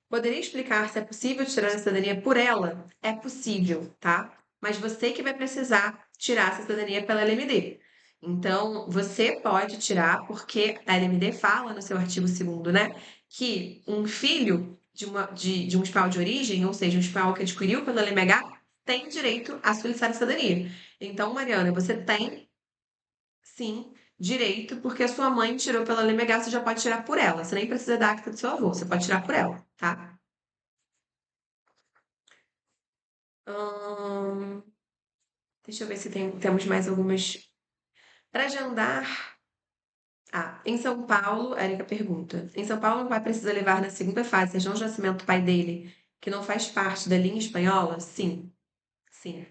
Poderia explicar se é possível tirar a cidadania por ela? É possível, tá? Mas você que vai precisar tirar essa cidadania pela LMD. Então, você pode tirar, porque a LMD fala no seu artigo 2º, né, que um filho de um espanhol de origem, ou seja, um espanhol que adquiriu pela LMH, tem direito a solicitar a cidadania. Então, Mariana, você tem, sim, direito, porque a sua mãe tirou pela LMH, você já pode tirar por ela. Você nem precisa da acta do seu avô, você pode tirar por ela, tá? Hum, deixa eu ver se temos mais algumas. Para agendar. Ah, em São Paulo, a Erika pergunta. Em São Paulo, não vai precisar levar na segunda fase certidão de nascimento do pai dele, que não faz parte da linha espanhola? Sim, sim.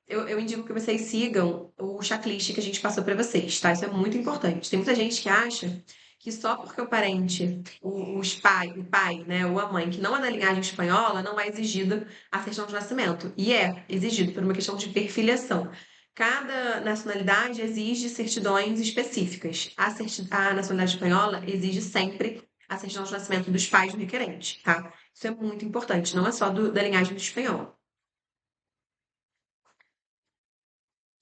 Eu indico que vocês sigam o checklist que a gente passou para vocês, tá? Isso é muito importante. Tem muita gente que acha que só porque o parente, o pai, né, ou a mãe, que não é da linhagem espanhola, não é exigida a certidão de nascimento. E é exigido por uma questão de perfiliação. Cada nacionalidade exige certidões específicas. A nacionalidade espanhola exige sempre a certidão de nascimento dos pais do requerente, tá? Isso é muito importante, não é só da linhagem do espanhol.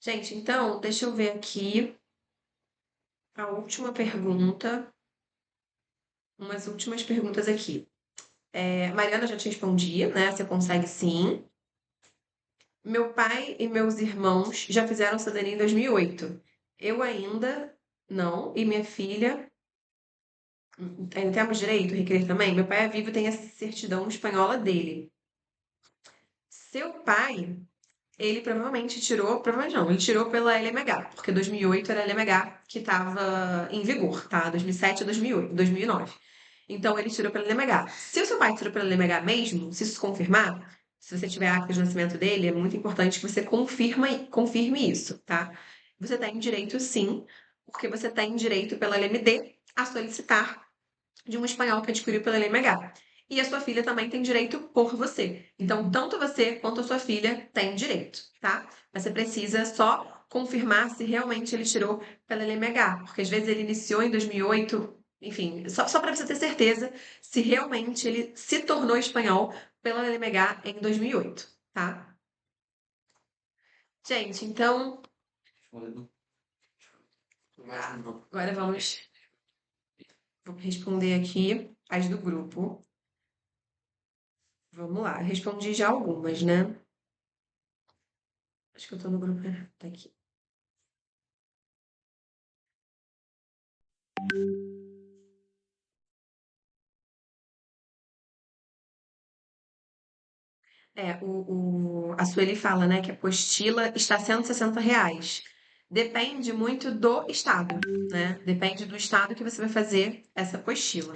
Gente, então, deixa eu ver aqui a última pergunta. Umas últimas perguntas aqui. Mariana já te respondi, né? Você consegue sim. Meu pai e meus irmãos já fizeram cidadania em 2008. Eu ainda não. E minha filha, ainda temos direito a requerer também? Meu pai é vivo e tem a certidão espanhola dele. Seu pai, ele provavelmente tirou, provavelmente não, ele tirou pela LMH, porque 2008 era a LMH que estava em vigor, tá? 2007 a 2008, 2009. Então ele tirou pela LMH. Se o seu pai tirou pela LMH mesmo, se isso se confirmar, se você tiver a acta de nascimento dele, é muito importante que você confirme isso, tá? Você tem direito sim, porque você tem direito pela LMD a solicitar de um espanhol que adquiriu pela LMH. E a sua filha também tem direito por você. Então, tanto você quanto a sua filha têm direito, tá? Mas você precisa só confirmar se realmente ele tirou pela LMH, porque às vezes ele iniciou em 2008, enfim, só para você ter certeza se realmente ele se tornou espanhol pela LMH em 2008, tá? Gente, então, Respondendo. Mais um não. agora vou responder aqui as do grupo. Vamos lá, respondi já algumas, né? Acho que eu tô no grupo. Tá aqui. A Sueli fala, né, que a apostila está R$ 160. Depende muito do estado, né? Depende do estado que você vai fazer essa apostila.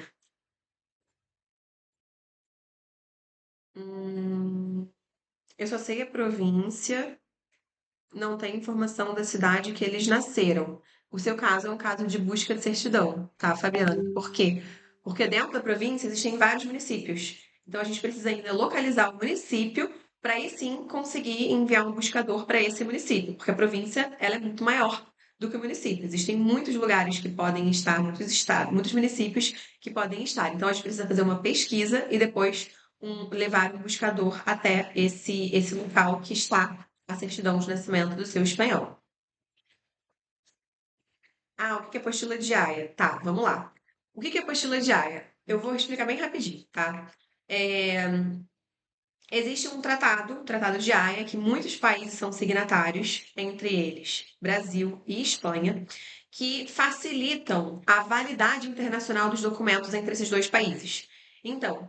Hum, eu só sei a província, não tem informação da cidade que eles nasceram. O seu caso é um caso de busca de certidão, tá, Fabiana? Por quê? Porque dentro da província existem vários municípios. Então a gente precisa ainda localizar o município para aí sim conseguir enviar um buscador para esse município, porque a província ela é muito maior do que o município. Existem muitos lugares que podem estar, muitos estados, muitos municípios que podem estar. Então a gente precisa fazer uma pesquisa e depois levar um buscador até esse local que está a certidão de nascimento do seu espanhol. Ah, o que é apostila de Haia? Tá, vamos lá. O que é apostila de Haia? Eu vou explicar bem rapidinho, tá? É, existe um Tratado de Haia, que muitos países são signatários, entre eles Brasil e Espanha, que facilitam a validade internacional dos documentos entre esses dois países. Então,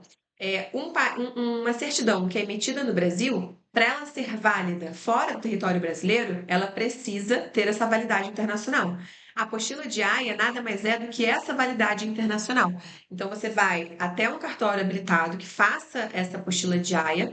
uma certidão que é emitida no Brasil, para ela ser válida fora do território brasileiro, ela precisa ter essa validade internacional. A apostila de Haia nada mais é do que essa validade internacional. Então, você vai até um cartório habilitado que faça essa apostila de Haia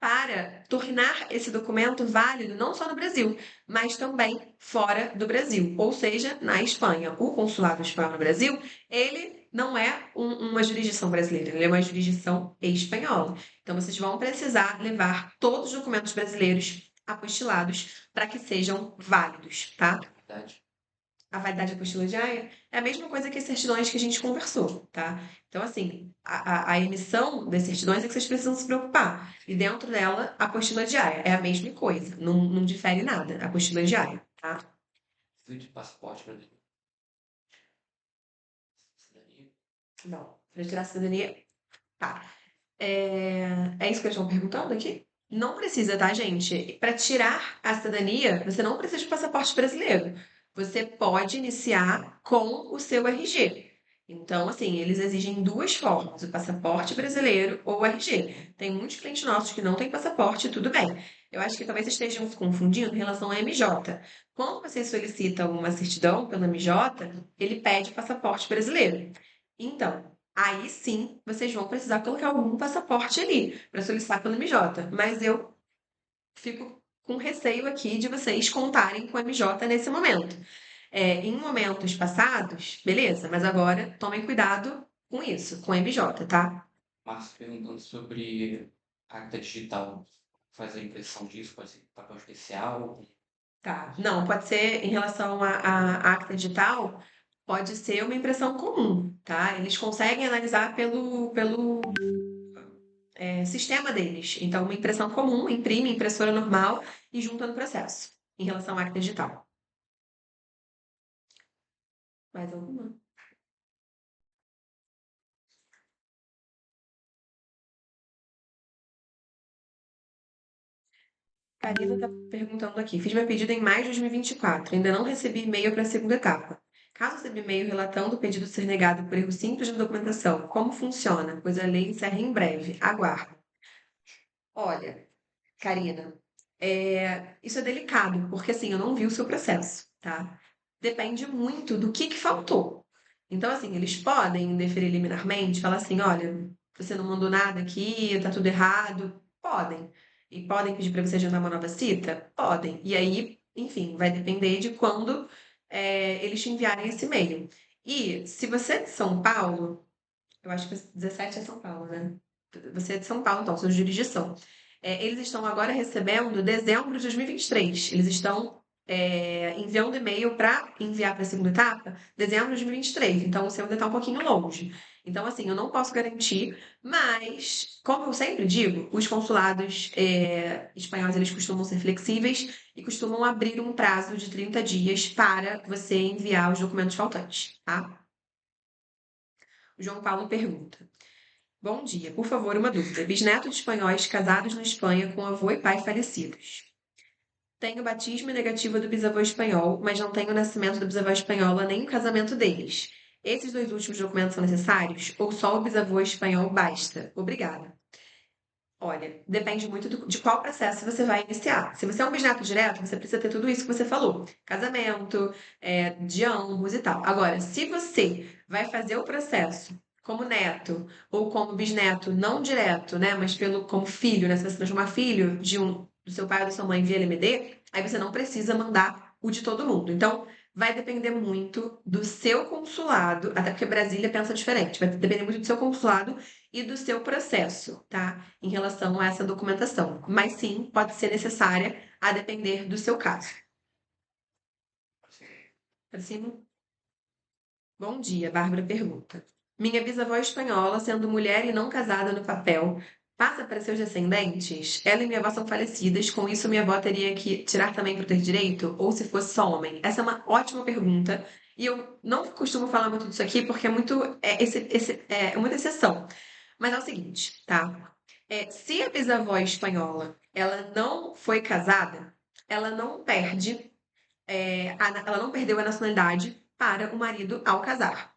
para tornar esse documento válido não só no Brasil, mas também fora do Brasil, ou seja, na Espanha. O consulado espanhol no Brasil, ele não é uma jurisdição brasileira, ele é uma jurisdição espanhola. Então, vocês vão precisar levar todos os documentos brasileiros apostilados para que sejam válidos, tá? Verdade. A validade da apostila diária é a mesma coisa que as certidões que a gente conversou, tá? Então, assim, a emissão das certidões é que vocês precisam se preocupar. E dentro dela, a apostila diária é a mesma coisa, não difere nada, a apostila diária, tá? Preciso de passaporte brasileiro. Cidadania. Não, para tirar a cidadania, tá. É isso que eles estão perguntando aqui? Não precisa, tá, gente? Para tirar a cidadania, você não precisa de passaporte brasileiro. Você pode iniciar com o seu RG. Então, assim, eles exigem duas formas, o passaporte brasileiro ou o RG. Tem muitos clientes nossos que não têm passaporte, tudo bem. Eu acho que talvez vocês estejam se confundindo em relação ao MJ. Quando você solicita uma certidão pelo MJ, ele pede passaporte brasileiro. Então, aí sim, vocês vão precisar colocar algum passaporte ali para solicitar pelo MJ. Mas eu fico com receio aqui de vocês contarem com o MJ nesse momento. Em momentos passados, beleza, mas agora tomem cuidado com isso, com o MJ, tá? Márcio perguntando sobre acta digital. Faz a impressão disso, pode ser papel especial. Tá. Não, pode ser em relação à acta digital, pode ser uma impressão comum, tá? Eles conseguem analisar pelo sistema deles. Então, uma impressão comum, imprime, impressora normal e junta no processo. em relação à acta digital. Mais alguma? Karina está perguntando aqui. Fiz meu pedido em maio de 2024. Ainda não recebi e-mail para a segunda etapa. Caso receba e-mail relatando o pedido ser negado por erro simples de documentação, como funciona? Pois a lei encerra em breve. Aguardo. Olha, Karina, isso é delicado, porque assim, eu não vi o seu processo, tá? Depende muito do que faltou. Então, assim, eles podem deferir liminarmente, falar assim, olha, você não mandou nada aqui, tá tudo errado. Podem. E podem pedir para você agendar uma nova cita? Podem. E aí, enfim, vai depender de quando eles te enviarem esse e-mail. E se você é de São Paulo, eu acho que 17 é São Paulo, né? Você é de São Paulo, então, sua jurisdição. Eles estão agora recebendo dezembro de 2023. Eles estão enviando e-mail para enviar para a segunda etapa dezembro de 2023. Então, o seu ainda está um pouquinho longe. Então, assim, eu não posso garantir, mas, como eu sempre digo, os consulados espanhóis eles costumam ser flexíveis e costumam abrir um prazo de 30 dias para você enviar os documentos faltantes, tá? O João Paulo pergunta. Bom dia, por favor, uma dúvida. Bisneto de espanhóis casados na Espanha com avô e pai falecidos. Tenho batismo e negativa do bisavô espanhol, mas não tenho o nascimento da bisavó espanhola nem o casamento deles. Esses dois últimos documentos são necessários ou só o bisavô espanhol basta? Obrigada. Olha, depende muito de qual processo você vai iniciar. Se você é um bisneto direto, você precisa ter tudo isso que você falou: casamento, de ambos e tal. Agora, se você vai fazer o processo como neto ou como bisneto não direto, né, mas como filho, né, se você transformar filho do seu pai ou da sua mãe via LMD, aí você não precisa mandar o de todo mundo. Então, vai depender muito do seu consulado, até porque Brasília pensa diferente. Vai depender muito do seu consulado e do seu processo, tá? Em relação a essa documentação. Mas sim, pode ser necessária a depender do seu caso. Pra cima? Bom dia, Bárbara pergunta. Minha bisavó espanhola, sendo mulher e não casada no papel, passa para seus descendentes? Ela e minha avó são falecidas, com isso minha avó teria que tirar também para ter direito? Ou se fosse só homem? Essa é uma ótima pergunta. E eu não costumo falar muito disso aqui porque é muito, é muita exceção. Mas é o seguinte, tá? Se a bisavó espanhola ela não foi casada, ela não perde, ela não perdeu a nacionalidade para o marido ao casar.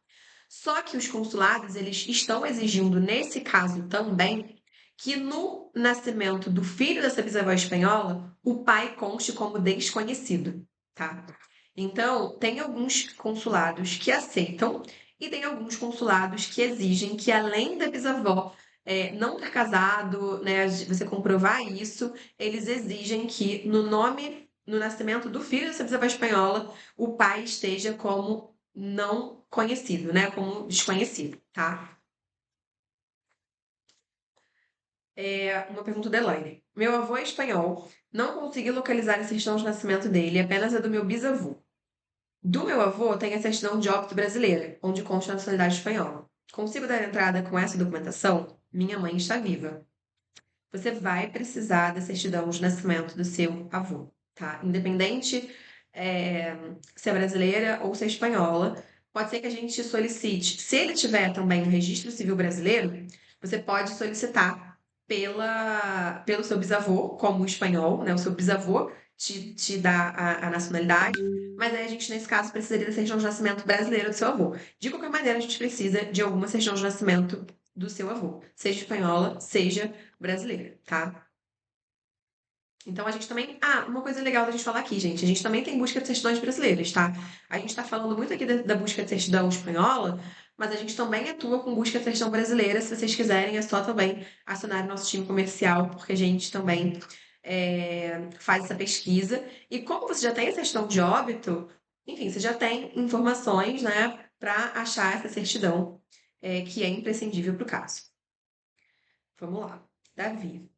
Só que os consulados eles estão exigindo nesse caso também que no nascimento do filho dessa bisavó espanhola o pai conste como desconhecido, tá? Então tem alguns consulados que aceitam e tem alguns consulados que exigem que além da bisavó não ter casado, né, você comprovar isso, eles exigem que no nome, no nascimento do filho dessa bisavó espanhola, o pai esteja como não conhecido, né, como desconhecido, tá? Uma pergunta da Elaine. Meu avô é espanhol, não consegui localizar a certidão de nascimento dele, apenas a do meu bisavô. Do meu avô tem a certidão de óbito brasileira, onde consta a nacionalidade espanhola. Consigo dar entrada com essa documentação? Minha mãe está viva. Você vai precisar da certidão de nascimento do seu avô, tá? Independente se é brasileira ou se é espanhola, pode ser que a gente solicite. Se ele tiver também o registro civil brasileiro, você pode solicitar pelo seu bisavô, como espanhol, né? O seu bisavô te dá a nacionalidade, mas aí a gente, nesse caso, precisaria da certidão de nascimento brasileira do seu avô. De qualquer maneira, a gente precisa de alguma certidão de nascimento do seu avô, seja espanhola, seja brasileira, tá? Então a gente também. Ah, uma coisa legal da gente falar aqui, gente. A gente também tem busca de certidões brasileiras, tá? A gente tá falando muito aqui da busca de certidão espanhola, mas a gente também atua com busca de certidão brasileira. Se vocês quiserem, é só também acionar o nosso time comercial, porque a gente também faz essa pesquisa. E como você já tem a certidão de óbito, enfim, você já tem informações, né, para achar essa certidão que é imprescindível para o caso. Vamos lá. Davi.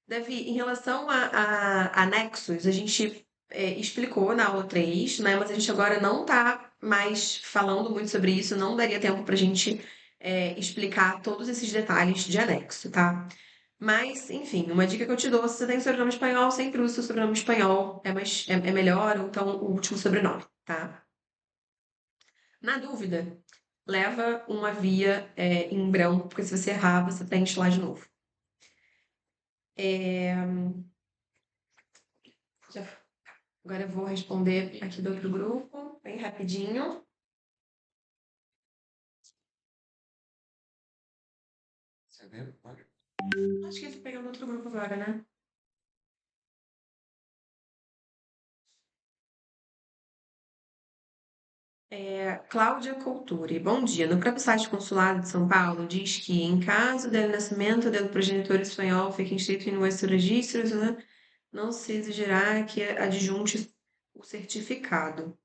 Davi, em relação a anexos, a gente explicou na aula 3, né? Mas a gente agora não está mais falando muito sobre isso, não daria tempo para a gente explicar todos esses detalhes de anexo, tá? Mas, enfim, uma dica que eu te dou, se você tem sobrenome espanhol, sempre use seu sobrenome espanhol, é melhor, ou então o último sobrenome, tá? Na dúvida, leva uma via em branco, porque se você errar, você preenche lá de novo. Já- Agora eu vou responder aqui do outro grupo, bem rapidinho. Você viu? Olha. Acho que eu vou pegar no outro grupo agora, né? Cláudia Couture, bom dia. No próprio site do Consulado de São Paulo diz que, em caso do nascimento do progenitor espanhol fique inscrito em nuestros registros, né, não se exigirá que adjunte o certificado.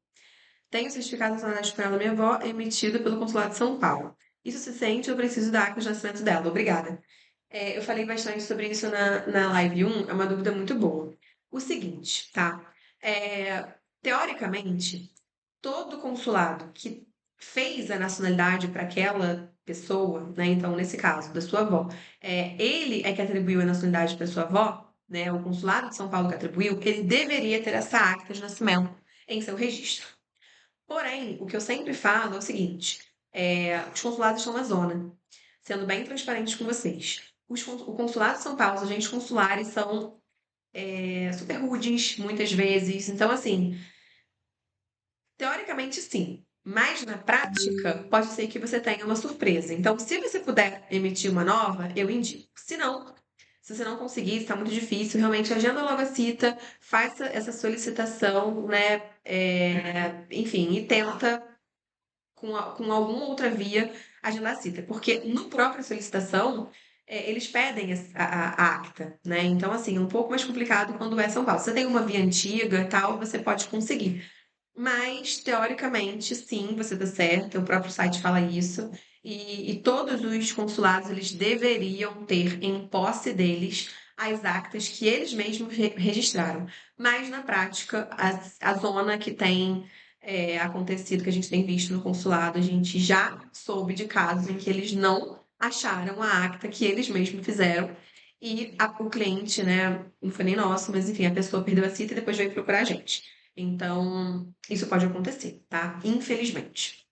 Tenho o certificado nacional espanhol da minha avó emitido pelo Consulado de São Paulo. Isso se sente ou preciso da ata de nascimento dela? Obrigada. Eu falei bastante sobre isso na live 1, é uma dúvida muito boa. O seguinte, tá? Teoricamente, todo consulado que fez a nacionalidade para aquela pessoa, né? Então, nesse caso, da sua avó, ele é que atribuiu a nacionalidade para sua avó, né? O consulado de São Paulo que atribuiu, ele deveria ter essa acta de nascimento em seu registro. Porém, o que eu sempre falo é o seguinte: os consulados estão na zona, sendo bem transparentes com vocês. O consulado de São Paulo, os agentes consulares são super rudes, muitas vezes. Então, assim, teoricamente, sim. Mas na prática, pode ser que você tenha uma surpresa. Então, se você puder emitir uma nova, eu indico. Se não, se você não conseguir, está muito difícil, realmente agenda logo a cita, faça essa solicitação, né? Enfim, e tenta com alguma outra via agendar a cita. Porque no própria solicitação, eles pedem a acta, né? Então, assim, é um pouco mais complicado quando é São Paulo. Se você tem uma via antiga e tal, você pode conseguir. Mas, teoricamente, sim, você está certo, o próprio site fala isso, e todos os consulados eles deveriam ter em posse deles as actas que eles mesmos registraram. Mas, na prática, a zona que tem acontecido, que a gente tem visto no consulado, a gente já soube de casos em que eles não acharam a acta que eles mesmos fizeram. E o cliente, né, não foi nem nosso, mas enfim, a pessoa perdeu a cita e depois veio procurar a gente. Então, isso pode acontecer, tá? Infelizmente.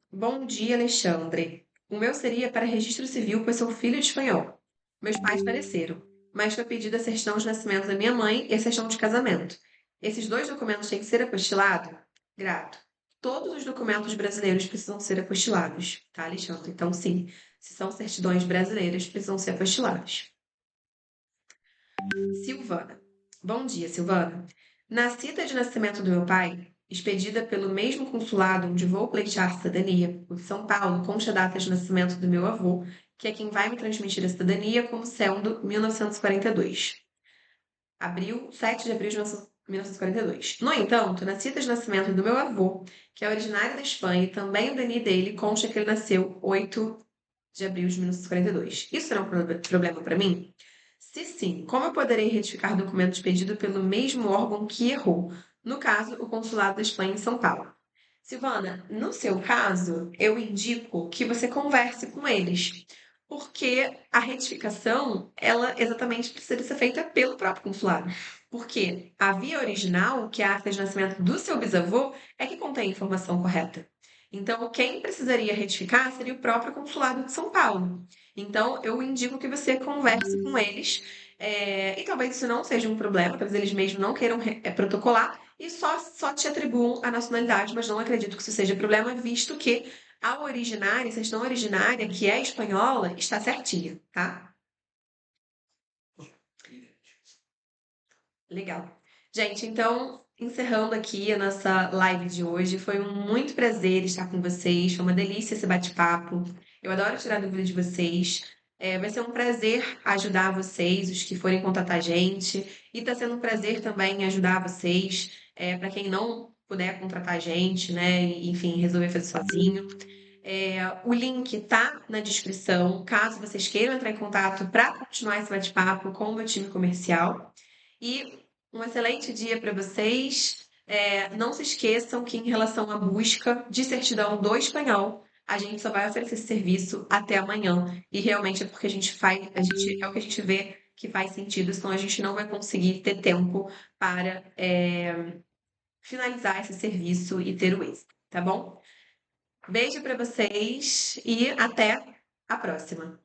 Bom dia, Alexandre. O meu seria para registro civil, pois sou filho de espanhol. Meus pais faleceram, mas foi pedida a certidão de nascimento da minha mãe e a certidão de casamento. Esses dois documentos têm que ser apostilados? Grato. Todos os documentos brasileiros precisam ser apostilados, tá, Alexandre? Então, sim, se são certidões brasileiras, precisam ser apostiladas. Silvana. Bom dia, Silvana. Na cita de nascimento do meu pai, expedida pelo mesmo consulado onde vou pleitear cidadania, o de São Paulo, consta a data de nascimento do meu avô, que é quem vai me transmitir a cidadania como sendo 1942. Abril, 7 de abril de 1942. No entanto, na cita de nascimento do meu avô, que é originário da Espanha, e também o DNI dele consta que ele nasceu 8 de abril de 1942. Isso será um problema para mim? Se sim, como eu poderei retificar documento expedido pelo mesmo órgão que errou? No caso, o Consulado da Espanha em São Paulo. Silvana, no seu caso, eu indico que você converse com eles, porque a retificação, ela exatamente precisa ser feita pelo próprio consulado. Porque a via original, que é a ata de nascimento do seu bisavô, é que contém a informação correta. Então, quem precisaria retificar seria o próprio consulado de São Paulo. Então, eu indico que você converse com eles, e talvez isso não seja um problema, talvez eles mesmos não queiram protocolar e só te atribuam a nacionalidade, mas não acredito que isso seja problema, visto que a originária, a certidão originária, que é espanhola, está certinha, tá? Legal. Gente, então, encerrando aqui a nossa live de hoje, foi um muito prazer estar com vocês, foi uma delícia esse bate-papo. Eu adoro tirar dúvidas de vocês. Vai ser um prazer ajudar vocês, os que forem contatar a gente, e está sendo um prazer também ajudar vocês, para quem não puder contratar a gente, né, e, enfim, resolver fazer sozinho. O link tá na descrição, caso vocês queiram entrar em contato para continuar esse bate-papo com o meu time comercial. E um excelente dia para vocês. Não se esqueçam que, em relação à busca de certidão do espanhol, a gente só vai oferecer esse serviço até amanhã. E realmente é porque a gente faz, é o que a gente vê que faz sentido, senão a gente não vai conseguir ter tempo para finalizar esse serviço e ter o êxito, tá bom? Beijo para vocês e até a próxima.